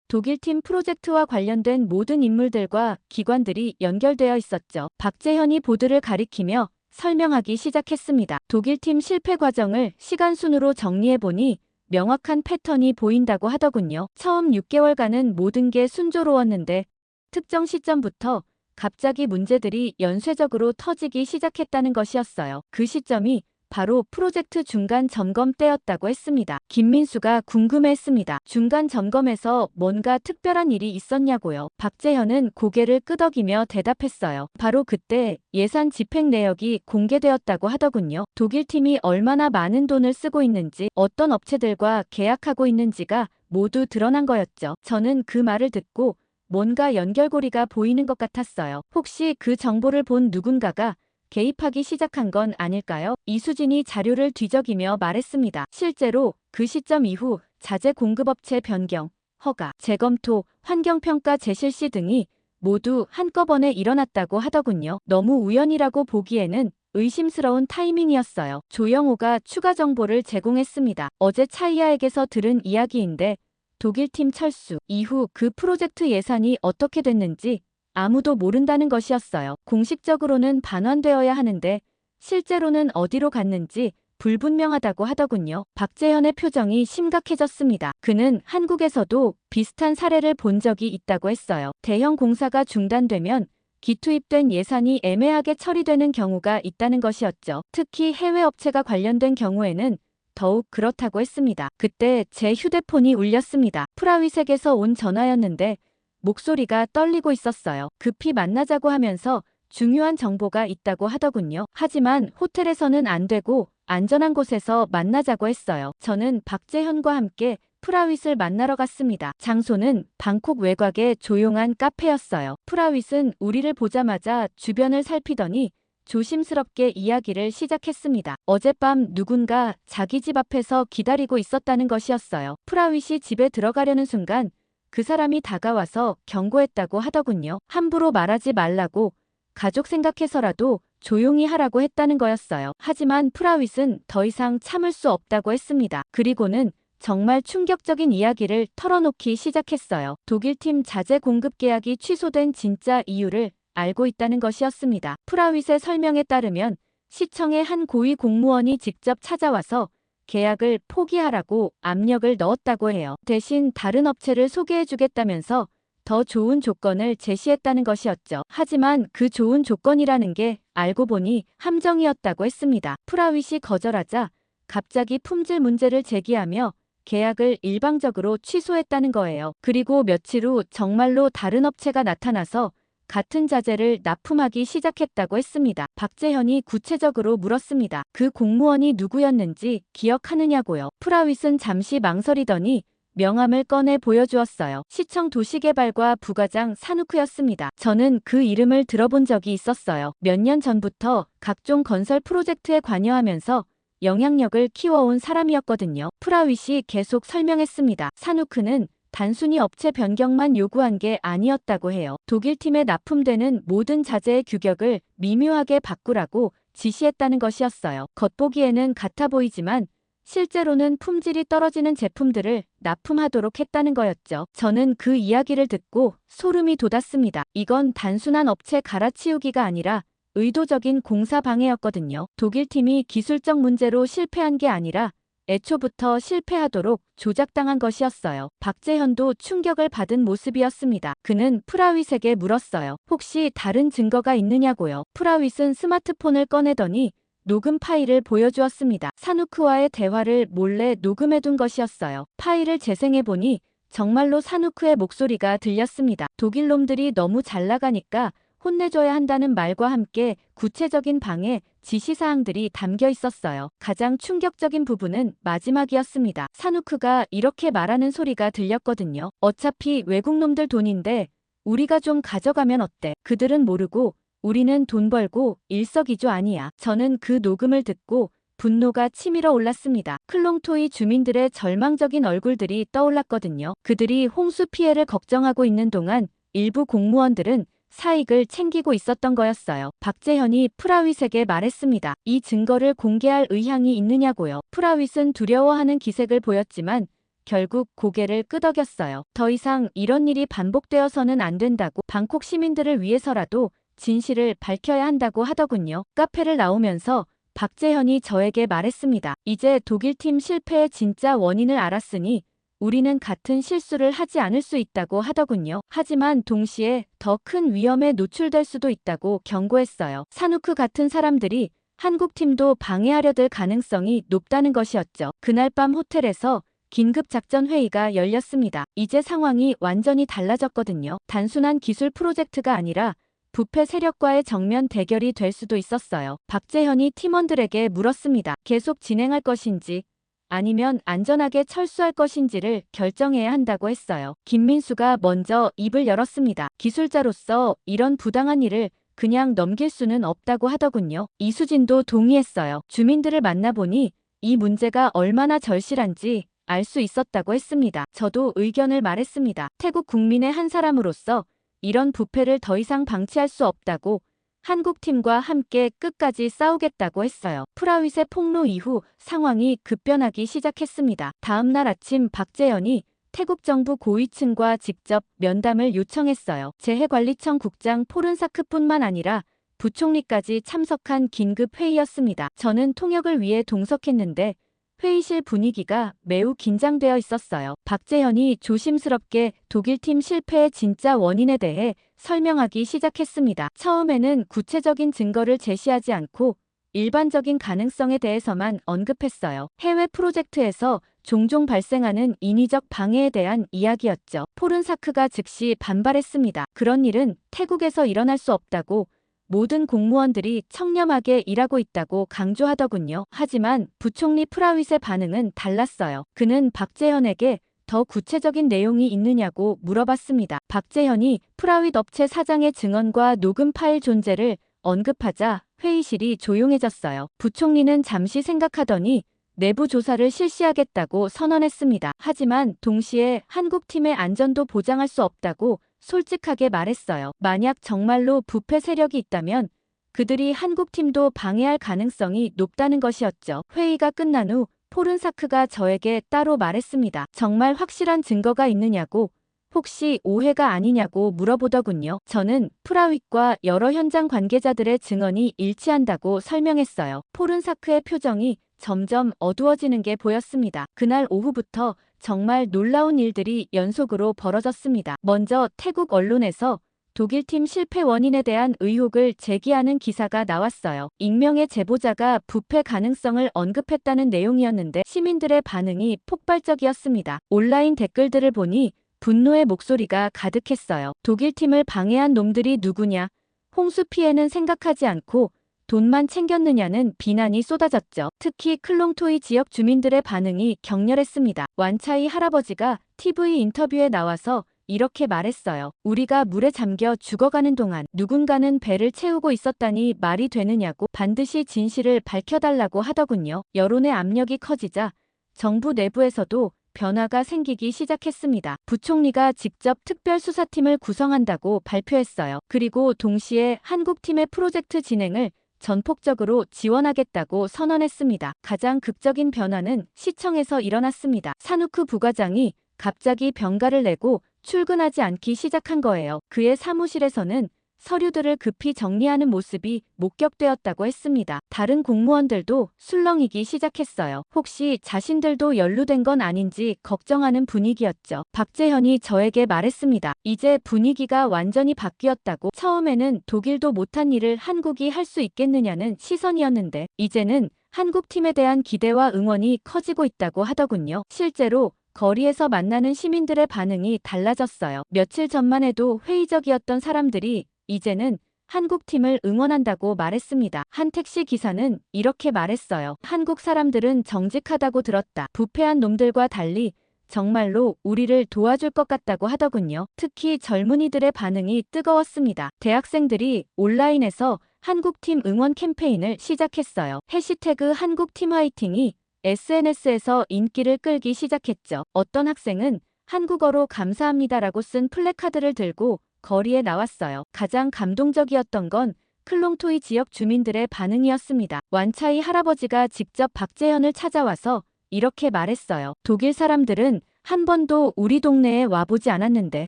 독일팀 프로젝트와 관련된 모든 인물들과 기관들이 연결되어 있었죠. 박재현이 보드를 가리키며 설명하기 시작했습니다. 독일팀 실패 과정을 시간순으로 정리해보니 명확한 패턴이 보인다고 하더군요. 처음 6개월간은 모든 게 순조로웠는데 특정 시점부터 갑자기 문제들이 연쇄적으로 터지기 시작했다는 것이었어요. 그 시점이 바로 프로젝트 중간 점검 때였다고 했습니다. 김민수가 궁금해했습니다. 중간 점검에서 뭔가 특별한 일이 있었냐고요. 박재현은 고개를 끄덕이며 대답했어요. 바로 그때 예산 집행 내역이 공개되었다고 하더군요. 독일팀이 얼마나 많은 돈을 쓰고 있는지, 어떤 업체들과 계약하고 있는지가 모두 드러난 거였죠. 저는 그 말을 듣고 뭔가 연결고리가 보이는 것 같았어요. 혹시 그 정보를 본 누군가가 개입하기 시작한 건 아닐까요? 이수진이 자료를 뒤적이며 말했습니다. 실제로 그 시점 이후 자재 공급업체 변경, 허가, 재검토, 환경평가 재실시 등이 모두 한꺼번에 일어났다고 하더군요. 너무 우연이라고 보기에는 의심스러운 타이밍이었어요. 조영호가 추가 정보를 제공했습니다. 어제 차이아에게서 들은 이야기인데 독일팀 철수 이후 그 프로젝트 예산이 어떻게 됐는지 아무도 모른다는 것이었어요. 공식적으로는 반환되어야 하는데 실제로는 어디로 갔는지 불분명하다고 하더군요. 박재현의 표정이 심각해졌습니다. 그는 한국에서도 비슷한 사례를 본 적이 있다고 했어요. 대형 공사가 중단되면 기투입된 예산이 애매하게 처리되는 경우가 있다는 것이었죠. 특히 해외 업체가 관련된 경우에는 더욱 그렇다고 했습니다. 그때 제 휴대폰이 울렸습니다. 프라윗에게서 온 전화였는데 목소리가 떨리고 있었어요. 급히 만나자고 하면서 중요한 정보가 있다고 하더군요. 하지만 호텔에서는 안 되고 안전한 곳에서 만나자고 했어요. 저는 박재현과 함께 프라윗을 만나러 갔습니다. 장소는 방콕 외곽의 조용한 카페였어요. 프라윗은 우리를 보자마자 주변을 살피더니 조심스럽게 이야기를 시작했습니다. 어젯밤 누군가 자기 집 앞에서 기다리고 있었다는 것이었어요. 프라윗이 집에 들어가려는 순간 그 사람이 다가와서 경고했다고 하더군요. 함부로 말하지 말라고, 가족 생각해서라도 조용히 하라고 했다는 거였어요. 하지만 프라윗은 더 이상 참을 수 없다고 했습니다. 그리고는 정말 충격적인 이야기를 털어놓기 시작했어요. 독일팀 자재 공급 계약이 취소된 진짜 이유를 알고 있다는 것이었습니다. 프라윗의 설명에 따르면 시청의 한 고위 공무원이 직접 찾아와서 계약을 포기하라고 압력을 넣었다고 해요. 대신 다른 업체를 소개해주겠다면서 더 좋은 조건을 제시했다는 것이었죠. 하지만 그 좋은 조건이라는 게 알고 보니 함정이었다고 했습니다. 프라윗이 거절하자 갑자기 품질 문제를 제기하며 계약을 일방적으로 취소했다는 거예요. 그리고 며칠 후 정말로 다른 업체가 나타나서 같은 자재를 납품하기 시작했다고 했습니다. 박재현이 구체적으로 물었습니다. 그 공무원이 누구였는지 기억하느냐고요. 프라윗은 잠시 망설이더니 명함을 꺼내 보여주었어요. 시청 도시개발과 부과장 산우크였습니다. 저는 그 이름을 들어본 적이 있었어요. 몇 년 전부터 각종 건설 프로젝트에 관여하면서 영향력을 키워온 사람이었거든요. 프라윗이 계속 설명했습니다. 산우크는 단순히 업체 변경만 요구한 게 아니었다고 해요. 독일팀에 납품되는 모든 자재의 규격을 미묘하게 바꾸라고 지시했다는 것이었어요. 겉보기에는 같아 보이지만 실제로는 품질이 떨어지는 제품들을 납품하도록 했다는 거였죠. 저는 그 이야기를 듣고 소름이 돋았습니다. 이건 단순한 업체 갈아치우기가 아니라 의도적인 공사 방해였거든요. 독일팀이 기술적 문제로 실패한 게 아니라 애초부터 실패하도록 조작당한 것이었어요. 박재현도 충격을 받은 모습이었습니다. 그는 프라윗에게 물었어요. 혹시 다른 증거가 있느냐고요. 프라윗은 스마트폰을 꺼내더니 녹음 파일을 보여주었습니다. 산우크와의 대화를 몰래 녹음해둔 것이었어요. 파일을 재생해보니 정말로 산우크의 목소리가 들렸습니다. 독일 놈들이 너무 잘 나가니까 혼내줘야 한다는 말과 함께 구체적인 방해, 지시사항들이 담겨 있었어요. 가장 충격적인 부분은 마지막이었습니다. 산우크가 이렇게 말하는 소리가 들렸거든요. 어차피 외국놈들 돈인데 우리가 좀 가져가면 어때? 그들은 모르고 우리는 돈 벌고 일석이조 아니야. 저는 그 녹음을 듣고 분노가 치밀어 올랐습니다. 클롱토이 주민들의 절망적인 얼굴들이 떠올랐거든요. 그들이 홍수 피해를 걱정하고 있는 동안 일부 공무원들은 사익을 챙기고 있었던 거였어요. 박재현이 프라윗에게 말했습니다. 이 증거를 공개할 의향이 있느냐고요. 프라윗은 두려워하는 기색을 보였지만 결국 고개를 끄덕였어요. 더 이상 이런 일이 반복되어서는 안 된다고, 방콕 시민들을 위해서라도 진실을 밝혀야 한다고 하더군요. 카페를 나오면서 박재현이 저에게 말했습니다. 이제 독일팀 실패의 진짜 원인을 알았으니 우리는 같은 실수를 하지 않을 수 있다고 하더군요. 하지만 동시에 더 큰 위험에 노출될 수도 있다고 경고했어요. 산우크 같은 사람들이 한국팀도 방해하려 들 가능성이 높다는 것이었죠. 그날 밤 호텔에서 긴급작전 회의가 열렸습니다. 이제 상황이 완전히 달라졌거든요. 단순한 기술 프로젝트가 아니라 부패 세력과의 정면 대결이 될 수도 있었어요. 박재현이 팀원들에게 물었습니다. 계속 진행할 것인지 아니면 안전하게 철수할 것인지를 결정해야 한다고 했어요. 김민수가 먼저 입을 열었습니다. 기술자로서 이런 부당한 일을 그냥 넘길 수는 없다고 하더군요. 이수진도 동의했어요. 주민들을 만나보니 이 문제가 얼마나 절실한지 알 수 있었다고 했습니다. 저도 의견을 말했습니다. 태국 국민의 한 사람으로서 이런 부패를 더 이상 방치할 수 없다고, 한국팀과 함께 끝까지 싸우겠다고 했어요. 프라윗의 폭로 이후 상황이 급변하기 시작했습니다. 다음 날 아침 박재현이 태국 정부 고위층과 직접 면담을 요청했어요. 재해관리청 국장 포른사크뿐만 아니라 부총리까지 참석한 긴급 회의였습니다. 저는 통역을 위해 동석했는데 회의실 분위기가 매우 긴장되어 있었어요. 박재현이 조심스럽게 독일팀 실패의 진짜 원인에 대해 설명하기 시작했습니다. 처음에는 구체적인 증거를 제시하지 않고 일반적인 가능성에 대해서만 언급했어요. 해외 프로젝트에서 종종 발생하는 인위적 방해에 대한 이야기였죠. 포른사크가 즉시 반발했습니다. 그런 일은 태국에서 일어날 수 없다고, 모든 공무원들이 청렴하게 일하고 있다고 강조하더군요. 하지만 부총리 프라윗의 반응은 달랐어요. 그는 박재현에게 더 구체적인 내용이 있느냐고 물어봤습니다. 박재현이 프라윗 업체 사장의 증언과 녹음 파일 존재를 언급하자 회의실이 조용해졌어요. 부총리는 잠시 생각하더니 내부 조사를 실시하겠다고 선언했습니다. 하지만 동시에 한국팀의 안전도 보장할 수 없다고 솔직하게 말했어요. 만약 정말로 부패 세력이 있다면 그들이 한국팀도 방해할 가능성이 높다는 것이었죠. 회의가 끝난 후 포른사크가 저에게 따로 말했습니다. 정말 확실한 증거가 있느냐고, 혹시 오해가 아니냐고 물어보더군요. 저는 프라윗과 여러 현장 관계자들의 증언이 일치한다고 설명했어요. 포른사크의 표정이 점점 어두워지는 게 보였습니다. 그날 오후부터 정말 놀라운 일들이 연속으로 벌어졌습니다. 먼저 태국 언론에서 독일팀 실패 원인에 대한 의혹을 제기하는 기사가 나왔어요. 익명의 제보자가 부패 가능성을 언급했다는 내용이었는데 시민들의 반응이 폭발적이었습니다. 온라인 댓글들을 보니 분노의 목소리가 가득했어요. 독일팀을 방해한 놈들이 누구냐? 홍수 피해는 생각하지 않고 돈만 챙겼느냐는 비난이 쏟아졌죠. 특히 클롱토이 지역 주민들의 반응이 격렬했습니다. 완차이 할아버지가 TV 인터뷰에 나와서 이렇게 말했어요. 우리가 물에 잠겨 죽어가는 동안 누군가는 배를 채우고 있었다니 말이 되느냐고, 반드시 진실을 밝혀달라고 하더군요. 여론의 압력이 커지자 정부 내부에서도 변화가 생기기 시작했습니다. 부총리가 직접 특별수사팀을 구성한다고 발표했어요. 그리고 동시에 한국팀의 프로젝트 진행을 전폭적으로 지원하겠다고 선언했습니다. 가장 극적인 변화는 시청에서 일어났습니다. 산우크 부과장이 갑자기 병가를 내고 출근하지 않기 시작한 거예요. 그의 사무실에서는 서류들을 급히 정리하는 모습이 목격되었다고 했습니다. 다른 공무원들도 술렁이기 시작했어요. 혹시 자신들도 연루된 건 아닌지 걱정하는 분위기였죠. 박재현이 저에게 말했습니다. 이제 분위기가 완전히 바뀌었다고. 처음에는 독일도 못한 일을 한국이 할 수 있겠느냐는 시선이었는데 이제는 한국팀에 대한 기대와 응원이 커지고 있다고 하더군요. 실제로 거리에서 만나는 시민들의 반응이 달라졌어요. 며칠 전만 해도 회의적이었던 사람들이 이제는 한국팀을 응원한다고 말했습니다. 한 택시 기사는 이렇게 말했어요. 한국 사람들은 정직하다고 들었다. 부패한 놈들과 달리 정말로 우리를 도와줄 것 같다고 하더군요. 특히 젊은이들의 반응이 뜨거웠습니다. 대학생들이 온라인에서 한국팀 응원 캠페인을 시작했어요. 해시태그 한국팀 화이팅이 SNS에서 인기를 끌기 시작했죠. 어떤 학생은 한국어로 감사합니다라고 쓴 플래카드를 들고 거리에 나왔어요. 가장 감동적이었던 건 클롱토이 지역 주민들의 반응이었습니다. 완차이 할아버지가 직접 박재현을 찾아와서 이렇게 말했어요. 독일 사람들은 한 번도 우리 동네에 와보지 않았는데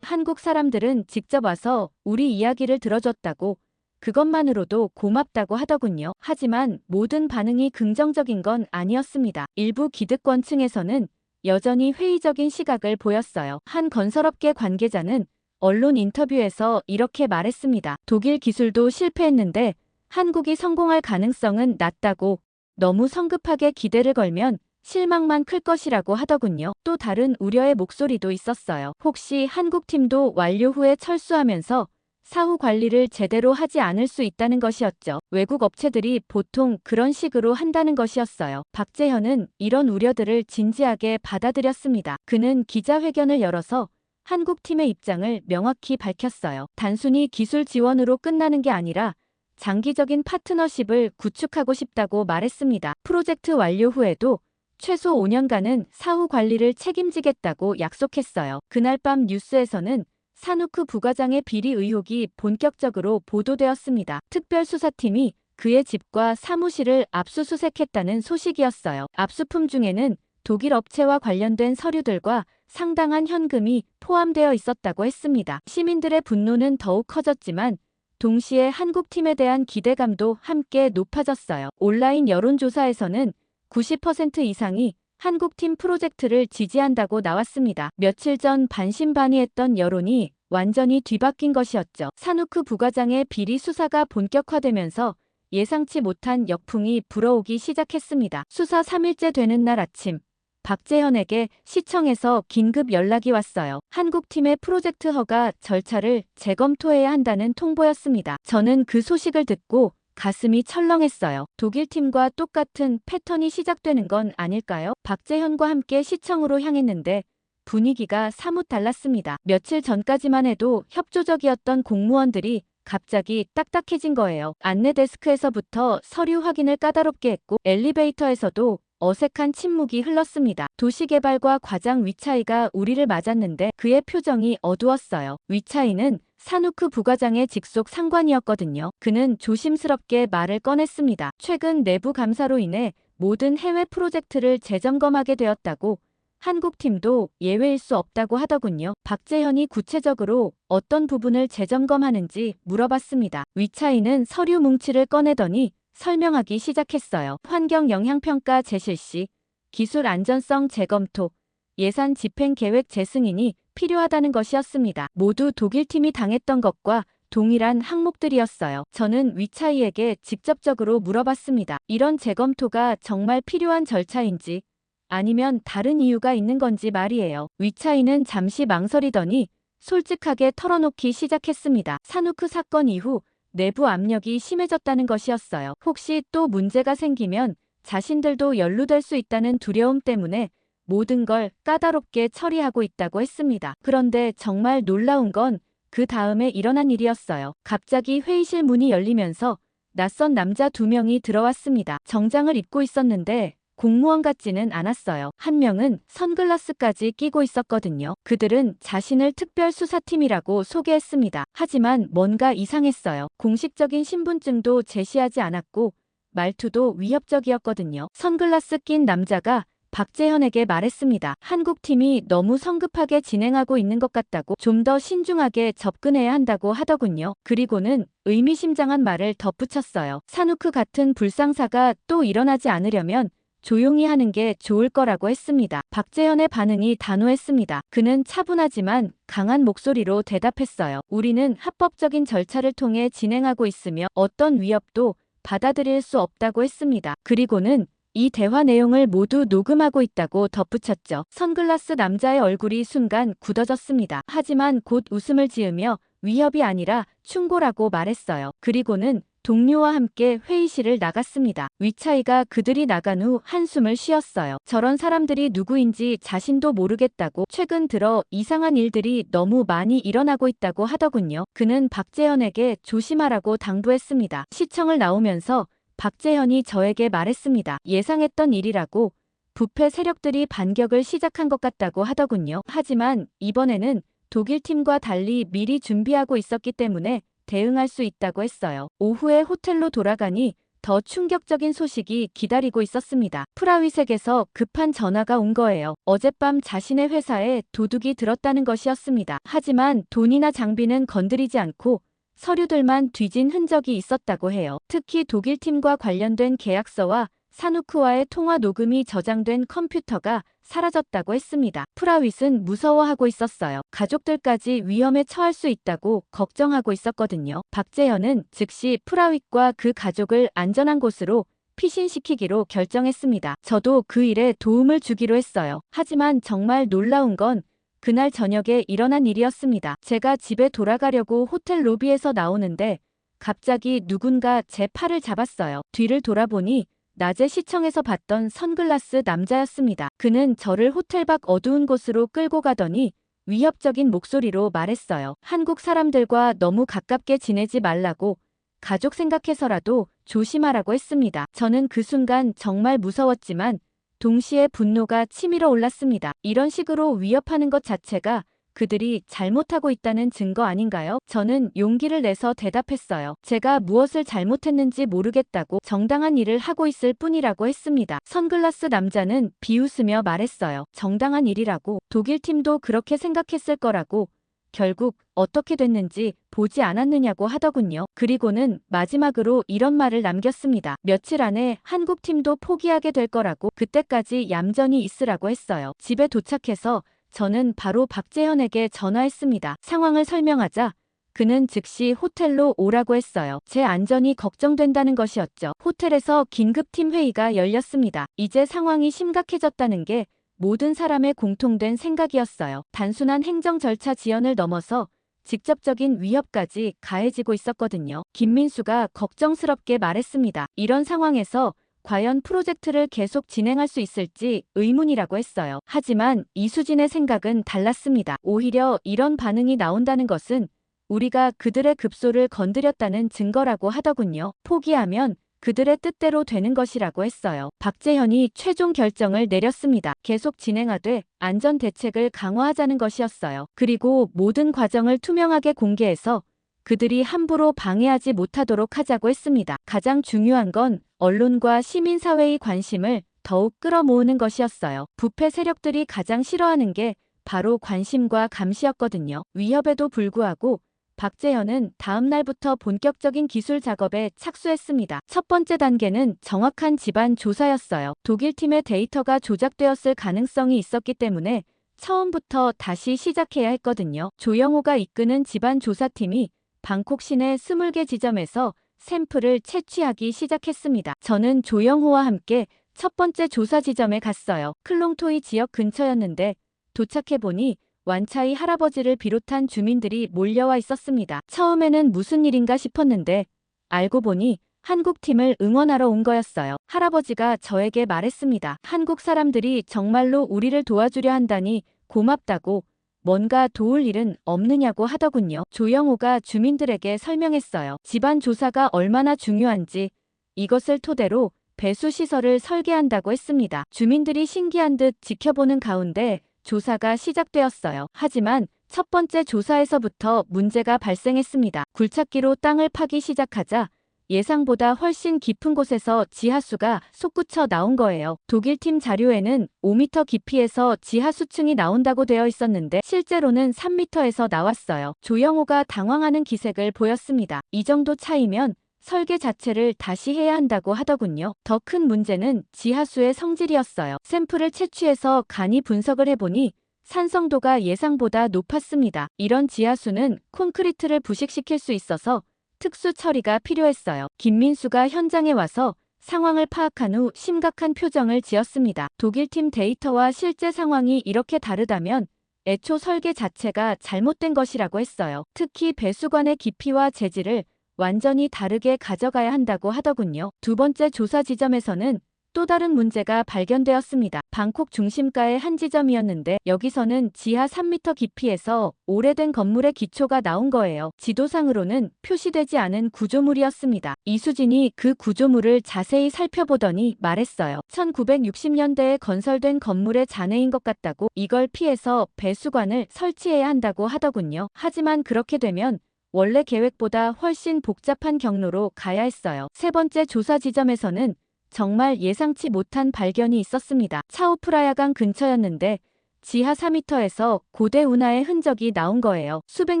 한국 사람들은 직접 와서 우리 이야기를 들어줬다고. 그것만으로도 고맙다고 하더군요. 하지만 모든 반응이 긍정적인 건 아니었습니다. 일부 기득권층에서는 여전히 회의적인 시각을 보였어요. 한 건설업계 관계자는 언론 인터뷰에서 이렇게 말했습니다. 독일 기술도 실패했는데 한국이 성공할 가능성은 낮다고. 너무 성급하게 기대를 걸면 실망만 클 것이라고 하더군요. 또 다른 우려의 목소리도 있었어요. 혹시 한국팀도 완료 후에 철수하면서 사후 관리를 제대로 하지 않을 수 있다는 것이었죠. 외국 업체들이 보통 그런 식으로 한다는 것이었어요. 박재현은 이런 우려들을 진지하게 받아들였습니다. 그는 기자회견을 열어서 한국팀의 입장을 명확히 밝혔어요. 단순히 기술 지원으로 끝나는 게 아니라 장기적인 파트너십을 구축하고 싶다고 말했습니다. 프로젝트 완료 후에도 최소 5년간은 사후 관리를 책임지겠다고 약속했어요. 그날 밤 뉴스에서는 산후크 부과장의 비리 의혹이 본격적으로 보도되었습니다. 특별수사팀이 그의 집과 사무실을 압수수색했다는 소식이었어요. 압수품 중에는 독일 업체와 관련된 서류들과 상당한 현금이 포함되어 있었다고 했습니다. 시민들의 분노는 더욱 커졌지만 동시에 한국팀에 대한 기대감도 함께 높아졌어요. 온라인 여론조사에서는 90% 이상이 한국팀 프로젝트를 지지한다고 나왔습니다. 며칠 전 반신반의했던 여론이 완전히 뒤바뀐 것이었죠. 산후크 부과장의 비리 수사가 본격화되면서 예상치 못한 역풍이 불어오기 시작했습니다. 수사 3일째 되는 날 아침, 박재현에게 시청에서 긴급 연락이 왔어요. 한국팀의 프로젝트 허가 절차를 재검토해야 한다는 통보였습니다. 저는 그 소식을 듣고 가슴이 철렁했어요. 독일팀과 똑같은 패턴이 시작되는 건 아닐까요? 박재현과 함께 시청으로 향했는데 분위기가 사뭇 달랐습니다. 며칠 전까지만 해도 협조적이었던 공무원들이 갑자기 딱딱해진 거예요. 안내 데스크에서부터 서류 확인을 까다롭게 했고 엘리베이터에서도 어색한 침묵이 흘렀습니다. 도시개발과 과장 위차이가 우리를 맞았는데 그의 표정이 어두웠어요. 위차이는 산후크 부과장의 직속 상관이었거든요. 그는 조심스럽게 말을 꺼냈습니다. 최근 내부 감사로 인해 모든 해외 프로젝트를 재점검하게 되었다고. 한국팀도 예외일 수 없다고 하더군요. 박재현이 구체적으로 어떤 부분을 재점검하는지 물어봤습니다. 위차이는 서류 뭉치를 꺼내더니 설명하기 시작했어요. 환경 영향평가 재실시, 기술 안전성 재검토, 예산 집행 계획 재승인이 필요하다는 것이었습니다. 모두 독일팀이 당했던 것과 동일한 항목들이었어요. 저는 위차이에게 직접적으로 물어봤습니다. 이런 재검토가 정말 필요한 절차인지 아니면 다른 이유가 있는 건지 말이에요. 위차이는 잠시 망설이더니 솔직하게 털어놓기 시작했습니다. 산후크 사건 이후 내부 압력이 심해졌다는 것이었어요. 혹시 또 문제가 생기면 자신들도 연루될 수 있다는 두려움 때문에 모든 걸 까다롭게 처리하고 있다고 했습니다. 그런데 정말 놀라운 건 그 다음에 일어난 일이었어요. 갑자기 회의실 문이 열리면서 낯선 남자 2명이 들어왔습니다. 정장을 입고 있었는데 공무원 같지는 않았어요. 한 명은 선글라스까지 끼고 있었거든요. 그들은 자신을 특별수사팀이라고 소개했습니다. 하지만 뭔가 이상했어요. 공식적인 신분증도 제시하지 않았고 말투도 위협적이었거든요. 선글라스 낀 남자가 박재현에게 말했습니다. 한국팀이 너무 성급하게 진행하고 있는 것 같다고 좀 더 신중하게 접근해야 한다고 하더군요. 그리고는 의미심장한 말을 덧붙였어요. 산후크 같은 불상사가 또 일어나지 않으려면 조용히 하는 게 좋을 거라고 했습니다. 박재현의 반응이 단호했습니다. 그는 차분하지만 강한 목소리로 대답했어요. 우리는 합법적인 절차를 통해 진행하고 있으며 어떤 위협도 받아들일 수 없다고 했습니다. 그리고는 이 대화 내용을 모두 녹음하고 있다고 덧붙였죠. 선글라스 남자의 얼굴이 순간 굳어졌습니다. 하지만 곧 웃음을 지으며 위협이 아니라 충고라고 말했어요. 그리고는 동료와 함께 회의실을 나갔습니다. 위차이가 그들이 나간 후 한숨을 쉬었어요. 저런 사람들이 누구인지 자신도 모르겠다고 최근 들어 이상한 일들이 너무 많이 일어나고 있다고 하더군요. 그는 박재현에게 조심하라고 당부했습니다. 시청을 나오면서 박재현이 저에게 말했습니다. 예상했던 일이라고 부패 세력들이 반격을 시작한 것 같다고 하더군요. 하지만 이번에는 독일팀과 달리 미리 준비하고 있었기 때문에 대응할 수 있다고 했어요. 오후에 호텔로 돌아가니 더 충격적인 소식이 기다리고 있었습니다. 프라위색에서 급한 전화가 온 거예요. 어젯밤 자신의 회사에 도둑이 들었다는 것이었습니다. 하지만 돈이나 장비는 건드리지 않고 서류들만 뒤진 흔적이 있었다고 해요. 특히 독일팀과 관련된 계약서와 산후크와의 통화 녹음이 저장된 컴퓨터가 사라졌다고 했습니다. 프라윗은 무서워하고 있었어요. 가족들까지 위험에 처할 수 있다고 걱정하고 있었거든요. 박재현은 즉시 프라윗과 그 가족을 안전한 곳으로 피신시키기로 결정했습니다. 저도 그 일에 도움을 주기로 했어요. 하지만 정말 놀라운 건 그날 저녁에 일어난 일이었습니다. 제가 집에 돌아가려고 호텔 로비에서 나오는데 갑자기 누군가 제 팔을 잡았어요. 뒤를 돌아보니 낮에 시청에서 봤던 선글라스 남자였습니다. 그는 저를 호텔 밖 어두운 곳으로 끌고 가더니 위협적인 목소리로 말했어요. 한국 사람들과 너무 가깝게 지내지 말라고, 가족 생각해서라도 조심하라고 했습니다. 저는 그 순간 정말 무서웠지만 동시에 분노가 치밀어 올랐습니다. 이런 식으로 위협하는 것 자체가 그들이 잘못하고 있다는 증거 아닌가요? 저는 용기를 내서 대답했어요. 제가 무엇을 잘못했는지 모르겠다고, 정당한 일을 하고 있을 뿐이라고 했습니다. 선글라스 남자는 비웃으며 말했어요. 정당한 일이라고? 독일팀도 그렇게 생각했을 거라고. 결국 어떻게 됐는지 보지 않았느냐고 하더군요. 그리고는 마지막으로 이런 말을 남겼습니다. 며칠 안에 한국팀도 포기하게 될 거라고, 그때까지 얌전히 있으라고 했어요. 집에 도착해서 저는 바로 박재현에게 전화했습니다. 상황을 설명하자 그는 즉시 호텔로 오라고 했어요. 제 안전이 걱정된다는 것이었죠. 호텔에서 긴급팀 회의가 열렸습니다. 이제 상황이 심각해졌다는 게 모든 사람의 공통된 생각이었어요. 단순한 행정 절차 지연을 넘어서 직접적인 위협까지 가해지고 있었거든요. 김민수가 걱정스럽게 말했습니다. 이런 상황에서 과연 프로젝트를 계속 진행할 수 있을지 의문이라고 했어요. 하지만 이수진의 생각은 달랐습니다. 오히려 이런 반응이 나온다는 것은 우리가 그들의 급소를 건드렸다는 증거라고 하더군요. 포기하면 그들의 뜻대로 되는 것이라고 했어요. 박재현이 최종 결정을 내렸습니다. 계속 진행하되 안전 대책을 강화하자는 것이었어요. 그리고 모든 과정을 투명하게 공개해서 그들이 함부로 방해하지 못하도록 하자고 했습니다. 가장 중요한 건 언론과 시민사회의 관심을 더욱 끌어모으는 것이었어요. 부패 세력들이 가장 싫어하는 게 바로 관심과 감시였거든요. 위협에도 불구하고 박재현은 다음 날부터 본격적인 기술 작업에 착수했습니다. 첫 번째 단계는 정확한 집안 조사였어요. 독일팀의 데이터가 조작되었을 가능성이 있었기 때문에 처음부터 다시 시작해야 했거든요. 조영호가 이끄는 집안 조사팀이 방콕 시내 20개 지점에서 샘플을 채취하기 시작했습니다. 저는 조영호와 함께 첫 번째 조사 지점에 갔어요. 클롱토이 지역 근처였는데 도착해보니 완차이 할아버지를 비롯한 주민들이 몰려와 있었습니다. 처음에는 무슨 일인가 싶었는데 알고 보니 한국팀을 응원하러 온 거였어요. 할아버지가 저에게 말했습니다. 한국 사람들이 정말로 우리를 도와주려 한다니 고맙다고, 뭔가 도울 일은 없느냐고 하더군요. 조영호가 주민들에게 설명했어요. 집안 조사가 얼마나 중요한지, 이것을 토대로 배수 시설을 설계한다고 했습니다. 주민들이 신기한 듯 지켜보는 가운데 조사가 시작되었어요. 하지만 첫 번째 조사에서부터 문제가 발생했습니다. 굴착기로 땅을 파기 시작하자 예상보다 훨씬 깊은 곳에서 지하수가 솟구쳐 나온 거예요. 독일팀 자료에는 5m 깊이에서 지하수층이 나온다고 되어 있었는데 실제로는 3m에서 나왔어요. 조영호가 당황하는 기색을 보였습니다. 이 정도 차이면 설계 자체를 다시 해야 한다고 하더군요. 더 큰 문제는 지하수의 성질이었어요. 샘플을 채취해서 간이 분석을 해보니 산성도가 예상보다 높았습니다. 이런 지하수는 콘크리트를 부식시킬 수 있어서 특수 처리가 필요했어요. 김민수가 현장에 와서 상황을 파악한 후 심각한 표정을 지었습니다. 독일팀 데이터와 실제 상황이 이렇게 다르다면 애초 설계 자체가 잘못된 것이라고 했어요. 특히 배수관의 깊이와 재질을 완전히 다르게 가져가야 한다고 하더군요. 두 번째 조사 지점에서는 또 다른 문제가 발견되었습니다. 방콕 중심가의 한 지점이었는데 여기서는 지하 3m 깊이에서 오래된 건물의 기초가 나온 거예요. 지도상으로는 표시되지 않은 구조물이었습니다. 이수진이 그 구조물을 자세히 살펴보더니 말했어요. 1960년대에 건설된 건물의 잔해인 것 같다고. 이걸 피해서 배수관을 설치해야 한다고 하더군요. 하지만 그렇게 되면 원래 계획보다 훨씬 복잡한 경로로 가야 했어요. 세 번째 조사 지점에서는 정말 예상치 못한 발견이 있었습니다. 차오프라야강 근처였는데 지하 4m에서 고대 운하의 흔적이 나온 거예요. 수백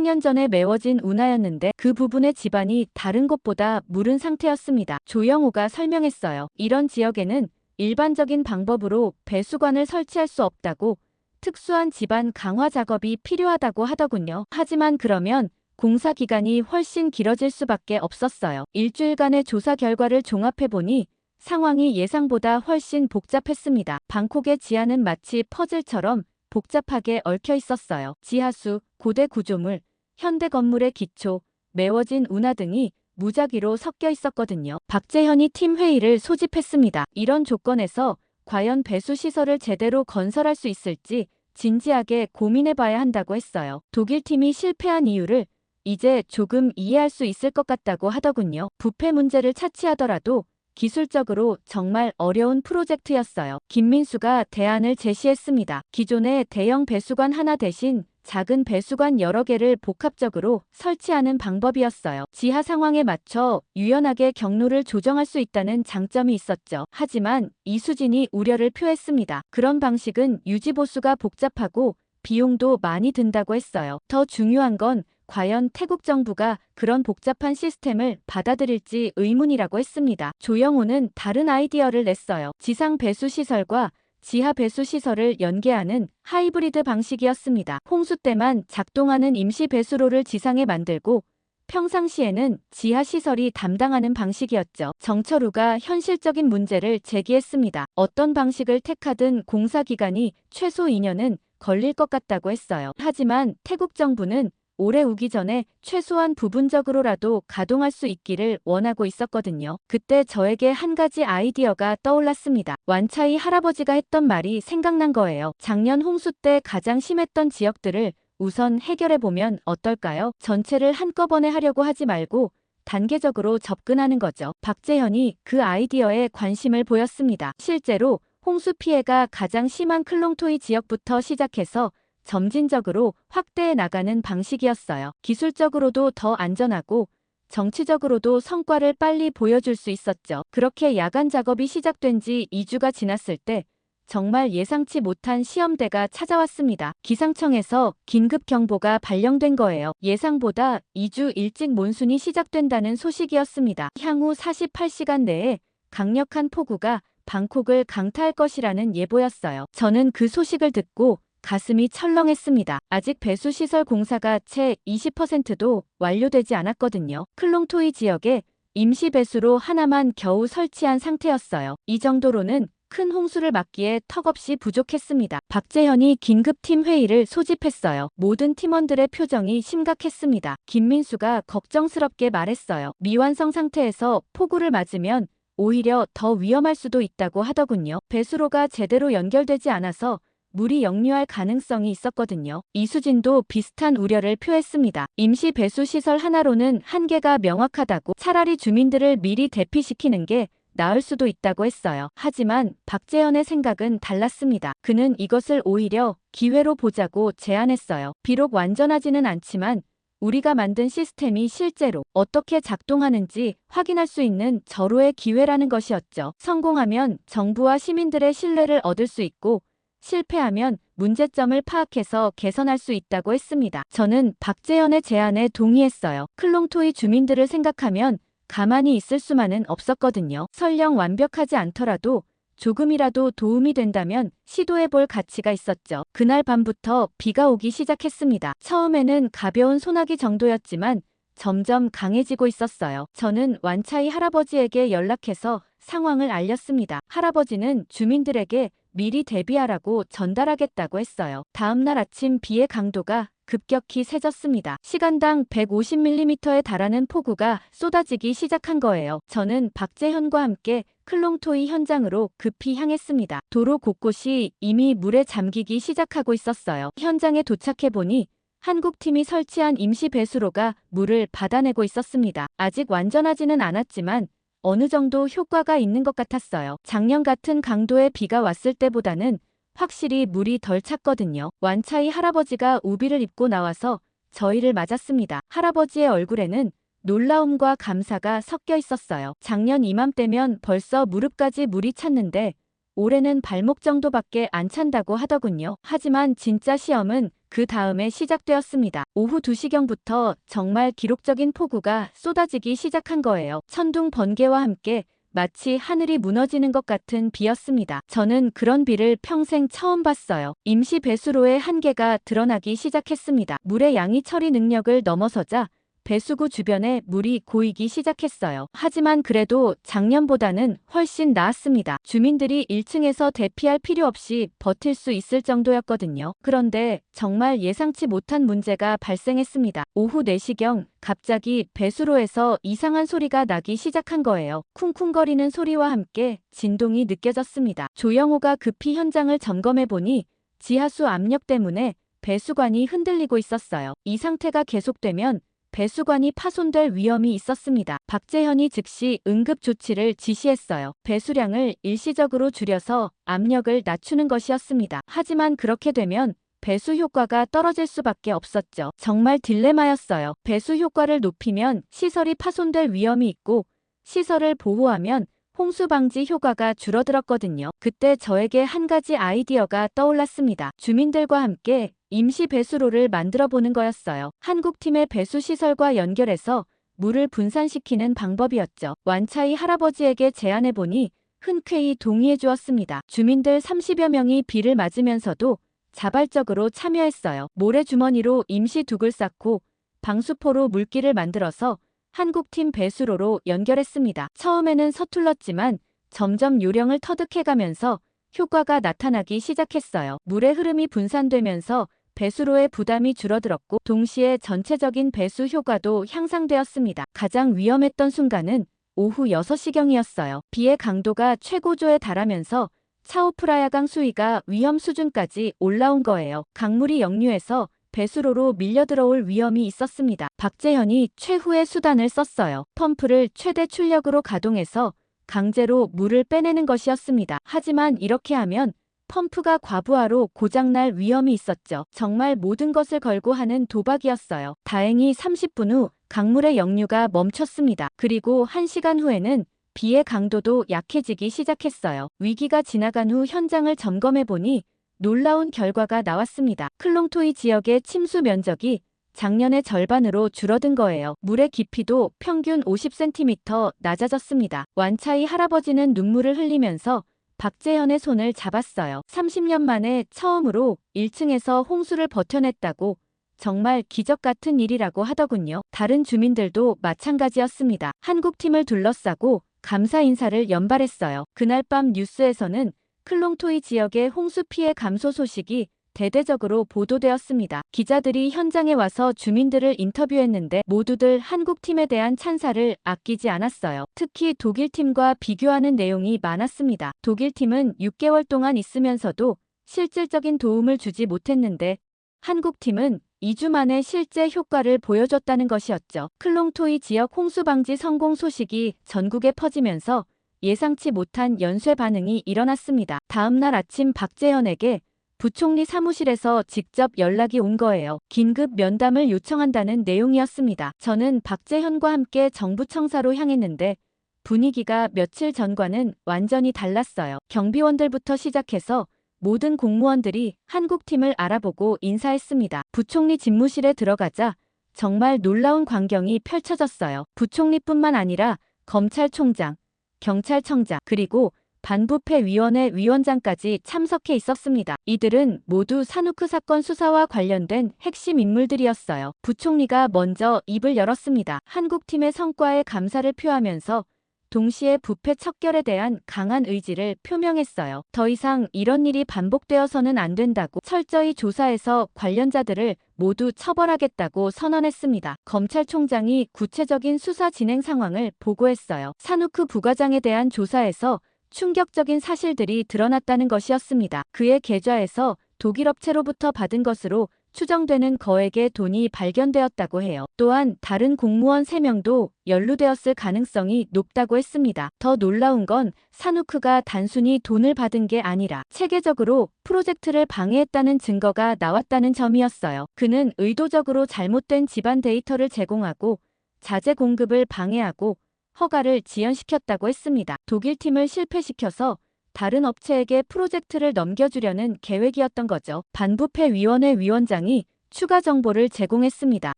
년 전에 메워진 운하였는데 그 부분의 지반이 다른 곳보다 무른 상태였습니다. 조영호가 설명했어요. 이런 지역에는 일반적인 방법으로 배수관을 설치할 수 없다고, 특수한 지반 강화 작업이 필요하다고 하더군요. 하지만 그러면 공사 기간이 훨씬 길어질 수밖에 없었어요. 일주일간의 조사 결과를 종합해보니 상황이 예상보다 훨씬 복잡했습니다. 방콕의 지하는 마치 퍼즐처럼 복잡하게 얽혀 있었어요. 지하수, 고대 구조물, 현대 건물의 기초, 메워진 운하 등이 무작위로 섞여 있었거든요. 박재현이 팀 회의를 소집했습니다. 이런 조건에서 과연 배수 시설을 제대로 건설할 수 있을지 진지하게 고민해봐야 한다고 했어요. 독일팀이 실패한 이유를 이제 조금 이해할 수 있을 것 같다고 하더군요. 부패 문제를 차치하더라도 기술적으로 정말 어려운 프로젝트였어요. 김민수가 대안을 제시했습니다. 기존의 대형 배수관 하나 대신 작은 배수관 여러 개를 복합적으로 설치하는 방법이었어요. 지하 상황에 맞춰 유연하게 경로를 조정할 수 있다는 장점이 있었죠. 하지만 이수진이 우려를 표했습니다. 그런 방식은 유지보수가 복잡하고 비용도 많이 든다고 했어요. 더 중요한 건 과연 태국 정부가 그런 복잡한 시스템을 받아들일지 의문이라고 했습니다. 조영호는 다른 아이디어를 냈어요. 지상 배수 시설과 지하 배수 시설을 연계하는 하이브리드 방식이었습니다. 홍수 때만 작동하는 임시 배수로를 지상에 만들고 평상시에는 지하 시설이 담당하는 방식이었죠. 정철우가 현실적인 문제를 제기했습니다. 어떤 방식을 택하든 공사 기간이 최소 2년은 걸릴 것 같다고 했어요. 하지만 태국 정부는 올해 오기 전에 최소한 부분적으로라도 가동할 수 있기를 원하고 있었거든요. 그때 저에게 한 가지 아이디어가 떠올랐습니다. 완차이 할아버지가 했던 말이 생각난 거예요. 작년 홍수 때 가장 심했던 지역들을 우선 해결해보면 어떨까요? 전체를 한꺼번에 하려고 하지 말고 단계적으로 접근하는 거죠. 박재현이 그 아이디어에 관심을 보였습니다. 실제로 홍수 피해가 가장 심한 클롱토이 지역부터 시작해서 점진적으로 확대해 나가는 방식이었어요. 기술적으로도 더 안전하고 정치적으로도 성과를 빨리 보여줄 수 있었죠. 그렇게 야간 작업이 시작된 지 2주가 지났을 때 정말 예상치 못한 시험대가 찾아왔습니다. 기상청에서 긴급 경보가 발령된 거예요. 예상보다 2주 일찍 몬순이 시작된다는 소식이었습니다. 향후 48시간 내에 강력한 폭우가 방콕을 강타할 것이라는 예보였어요. 저는 그 소식을 듣고 가슴이 철렁했습니다. 아직 배수시설 공사가 채 20%도 완료되지 않았거든요. 클롱토이 지역에 임시 배수로 하나만 겨우 설치한 상태였어요. 이 정도로는 큰 홍수를 막기에 턱없이 부족했습니다. 박재현이 긴급팀 회의를 소집했어요. 모든 팀원들의 표정이 심각했습니다. 김민수가 걱정스럽게 말했어요. 미완성 상태에서 폭우를 맞으면 오히려 더 위험할 수도 있다고 하더군요. 배수로가 제대로 연결되지 않아서 물이 역류할 가능성이 있었거든요. 이수진도 비슷한 우려를 표했습니다. 임시 배수 시설 하나로는 한계가 명확하다고, 차라리 주민들을 미리 대피시키는 게 나을 수도 있다고 했어요. 하지만 박재현의 생각은 달랐습니다. 그는 이것을 오히려 기회로 보자고 제안했어요. 비록 완전하지는 않지만 우리가 만든 시스템이 실제로 어떻게 작동하는지 확인할 수 있는 절호의 기회라는 것이었죠. 성공하면 정부와 시민들의 신뢰를 얻을 수 있고 실패하면 문제점을 파악해서 개선할 수 있다고 했습니다. 저는 박재현의 제안에 동의했어요. 클롱토이 주민들을 생각하면 가만히 있을 수만은 없었거든요. 설령 완벽하지 않더라도 조금이라도 도움이 된다면 시도해볼 가치가 있었죠. 그날 밤부터 비가 오기 시작했습니다. 처음에는 가벼운 소나기 정도였지만 점점 강해지고 있었어요. 저는 완차이 할아버지에게 연락해서 상황을 알렸습니다. 할아버지는 주민들에게 미리 대비하라고 전달하겠다고 했어요. 다음 날 아침 비의 강도가 급격히 세졌습니다. 시간당 150mm에 달하는 폭우가 쏟아지기 시작한 거예요. 저는 박재현과 함께 클롱토이 현장으로 급히 향했습니다. 도로 곳곳이 이미 물에 잠기기 시작하고 있었어요. 현장에 도착해보니 한국팀이 설치한 임시 배수로가 물을 받아내고 있었습니다. 아직 완전하지는 않았지만 어느 정도 효과가 있는 것 같았어요. 작년 같은 강도의 비가 왔을 때보다는 확실히 물이 덜 찼거든요. 완차이 할아버지가 우비를 입고 나와서 저희를 맞았습니다. 할아버지의 얼굴에는 놀라움과 감사가 섞여 있었어요. 작년 이맘때면 벌써 무릎까지 물이 찼는데 올해는 발목 정도밖에 안 찬다고 하더군요. 하지만 진짜 시험은 그 다음에 시작되었습니다. 오후 2시경부터 정말 기록적인 폭우가 쏟아지기 시작한 거예요. 천둥 번개와 함께 마치 하늘이 무너지는 것 같은 비였습니다. 저는 그런 비를 평생 처음 봤어요. 임시 배수로의 한계가 드러나기 시작했습니다. 물의 양이 처리 능력을 넘어서자 배수구 주변에 물이 고이기 시작했어요. 하지만 그래도 작년보다는 훨씬 나았습니다. 주민들이 1층에서 대피할 필요 없이 버틸 수 있을 정도였거든요. 그런데 정말 예상치 못한 문제가 발생했습니다. 오후 4시경 갑자기 배수로에서 이상한 소리가 나기 시작한 거예요. 쿵쿵거리는 소리와 함께 진동이 느껴졌습니다. 조영호가 급히 현장을 점검해보니 지하수 압력 때문에 배수관이 흔들리고 있었어요. 이 상태가 계속되면 배수관이 파손될 위험이 있었습니다. 박재현이 즉시 응급 조치를 지시했어요. 배수량을 일시적으로 줄여서 압력을 낮추는 것이었습니다. 하지만 그렇게 되면 배수 효과가 떨어질 수밖에 없었죠. 정말 딜레마였어요. 배수 효과를 높이면 시설이 파손될 위험이 있고 시설을 보호하면 홍수 방지 효과가 줄어들었거든요. 그때 저에게 한 가지 아이디어가 떠올랐습니다. 주민들과 함께 임시 배수로를 만들어 보는 거였어요. 한국팀의 배수시설과 연결해서 물을 분산시키는 방법이었죠. 완차이 할아버지에게 제안해보니 흔쾌히 동의해 주었습니다. 주민들 30여 명이 비를 맞으면서도 자발적으로 참여했어요. 모래주머니로 임시 둑을 쌓고 방수포로 물길을 만들어서 한국팀 배수로로 연결했습니다. 처음에는 서툴렀지만 점점 요령을 터득해가면서 효과가 나타나기 시작했어요. 물의 흐름이 분산되면서 배수로의 부담이 줄어들었고 동시에 전체적인 배수 효과도 향상되었습니다. 가장 위험했던 순간은 오후 6시경이었어요. 비의 강도가 최고조에 달하면서 차오프라야강 수위가 위험 수준까지 올라온 거예요. 강물이 역류해서 배수로로 밀려들어올 위험이 있었습니다. 박재현이 최후의 수단을 썼어요. 펌프를 최대 출력으로 가동해서 강제로 물을 빼내는 것이었습니다. 하지만 이렇게 하면 펌프가 과부하로 고장날 위험이 있었죠. 정말 모든 것을 걸고 하는 도박이었어요. 다행히 30분 후 강물의 역류가 멈췄습니다. 그리고 1시간 후에는 비의 강도도 약해지기 시작했어요. 위기가 지나간 후 현장을 점검해보니 놀라운 결과가 나왔습니다. 클롱토이 지역의 침수 면적이 작년의 절반으로 줄어든 거예요. 물의 깊이도 평균 50cm 낮아졌습니다. 완차이 할아버지는 눈물을 흘리면서 박재현의 손을 잡았어요. 30년 만에 처음으로 1층에서 홍수를 버텨냈다고 정말 기적 같은 일이라고 하더군요. 다른 주민들도 마찬가지였습니다. 한국팀을 둘러싸고 감사 인사를 연발했어요. 그날 밤 뉴스에서는 클롱토이 지역의 홍수 피해 감소 소식이 대대적으로 보도되었습니다. 기자들이 현장에 와서 주민들을 인터뷰했는데 모두들 한국팀에 대한 찬사를 아끼지 않았어요. 특히 독일팀과 비교하는 내용이 많았습니다. 독일팀은 6개월 동안 있으면서도 실질적인 도움을 주지 못했는데 한국팀은 2주 만에 실제 효과를 보여줬다는 것이었죠. 클롱토이 지역 홍수 방지 성공 소식이 전국에 퍼지면서 예상치 못한 연쇄 반응이 일어났습니다. 다음 날 아침 박재현에게 부총리 사무실에서 직접 연락이 온 거예요. 긴급 면담을 요청한다는 내용이었습니다. 저는 박재현과 함께 정부 청사로 향했는데 분위기가 며칠 전과는 완전히 달랐어요. 경비원들부터 시작해서 모든 공무원들이 한국팀을 알아보고 인사했습니다. 부총리 집무실에 들어가자 정말 놀라운 광경이 펼쳐졌어요. 부총리뿐만 아니라 검찰총장, 경찰청장, 그리고 반부패위원회 위원장까지 참석해 있었습니다. 이들은 모두 산후크 사건 수사와 관련된 핵심 인물들이었어요. 부총리가 먼저 입을 열었습니다. 한국팀의 성과에 감사를 표하면서 동시에 부패 척결에 대한 강한 의지를 표명했어요. 더 이상 이런 일이 반복되어서는 안 된다고 철저히 조사해서 관련자들을 모두 처벌하겠다고 선언했습니다. 검찰총장이 구체적인 수사 진행 상황을 보고했어요. 산후크 부과장에 대한 조사에서 충격적인 사실들이 드러났다는 것이었습니다. 그의 계좌에서 독일 업체로부터 받은 것으로 추정되는 거액의 돈이 발견되었다고 해요. 또한 다른 공무원 3명도 연루되었을 가능성이 높다고 했습니다. 더 놀라운 건 산후크가 단순히 돈을 받은 게 아니라 체계적으로 프로젝트를 방해했다는 증거가 나왔다는 점이었어요. 그는 의도적으로 잘못된 집안 데이터를 제공하고 자재 공급을 방해하고 허가를 지연시켰다고 했습니다. 독일 팀을 실패시켜서 다른 업체에게 프로젝트를 넘겨주려는 계획이었던 거죠. 반부패위원회 위원장이 추가 정보를 제공했습니다.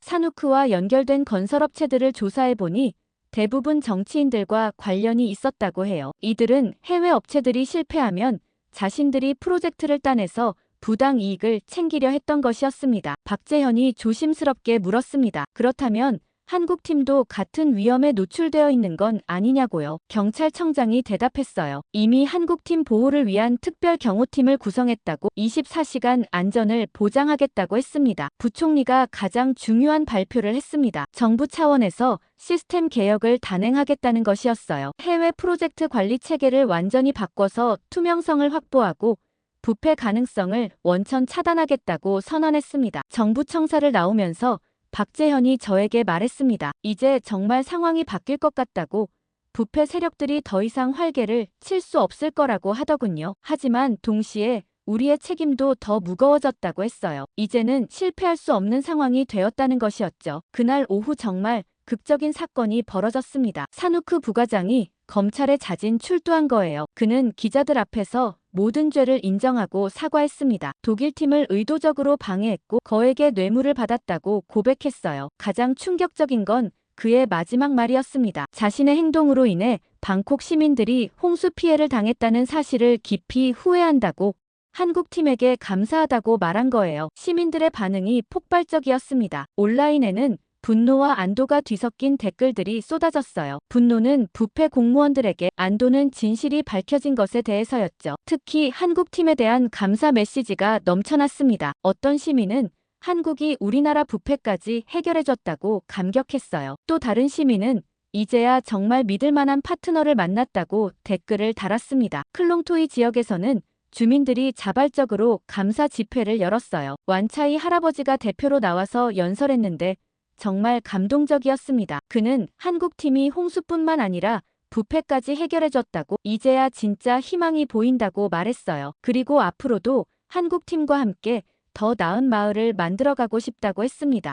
산후크와 연결된 건설업체들을 조사해보니 대부분 정치인들과 관련이 있었다고 해요. 이들은 해외 업체들이 실패하면 자신들이 프로젝트를 따내서 부당 이익을 챙기려 했던 것이었습니다. 박재현이 조심스럽게 물었습니다. 그렇다면 한국팀도 같은 위험에 노출되어 있는 건 아니냐고요. 경찰청장이 대답했어요. 이미 한국팀 보호를 위한 특별 경호팀을 구성했다고 24시간 안전을 보장하겠다고 했습니다. 부총리가 가장 중요한 발표를 했습니다. 정부 차원에서 시스템 개혁을 단행하겠다는 것이었어요. 해외 프로젝트 관리 체계를 완전히 바꿔서 투명성을 확보하고 부패 가능성을 원천 차단하겠다고 선언했습니다. 정부 청사를 나오면서 박재현이 저에게 말했습니다. 이제 정말 상황이 바뀔 것 같다고. 부패 세력들이 더 이상 활개를 칠 수 없을 거라고 하더군요. 하지만 동시에 우리의 책임도 더 무거워졌다고 했어요. 이제는 실패할 수 없는 상황이 되었다는 것이었죠. 그날 오후 정말 극적인 사건이 벌어졌습니다. 산후크 부과장이 검찰에 자진 출두한 거예요. 그는 기자들 앞에서 모든 죄를 인정하고 사과했습니다. 독일팀을 의도적으로 방해했고 거액의 뇌물을 받았다고 고백했어요. 가장 충격적인 건 그의 마지막 말이었습니다. 자신의 행동으로 인해 방콕 시민들이 홍수 피해를 당했다는 사실을 깊이 후회한다고 한국팀에게 감사하다고 말한 거예요. 시민들의 반응이 폭발적이었습니다. 온라인에는 분노와 안도가 뒤섞인 댓글들이 쏟아졌어요. 분노는 부패 공무원들에게, 안도는 진실이 밝혀진 것에 대해서였죠. 특히 한국팀에 대한 감사 메시지가 넘쳐났습니다. 어떤 시민은 한국이 우리나라 부패까지 해결해줬다고 감격했어요. 또 다른 시민은 이제야 정말 믿을 만한 파트너를 만났다고 댓글을 달았습니다. 클롱토이 지역에서는 주민들이 자발적으로 감사 집회를 열었어요. 완차이 할아버지가 대표로 나와서 연설했는데 정말 감동적이었습니다. 그는 한국팀이 홍수뿐만 아니라 부패까지 해결해줬다고, 이제야 진짜 희망이 보인다고 말했어요. 그리고 앞으로도 한국팀과 함께 더 나은 마을을 만들어가고 싶다고 했습니다.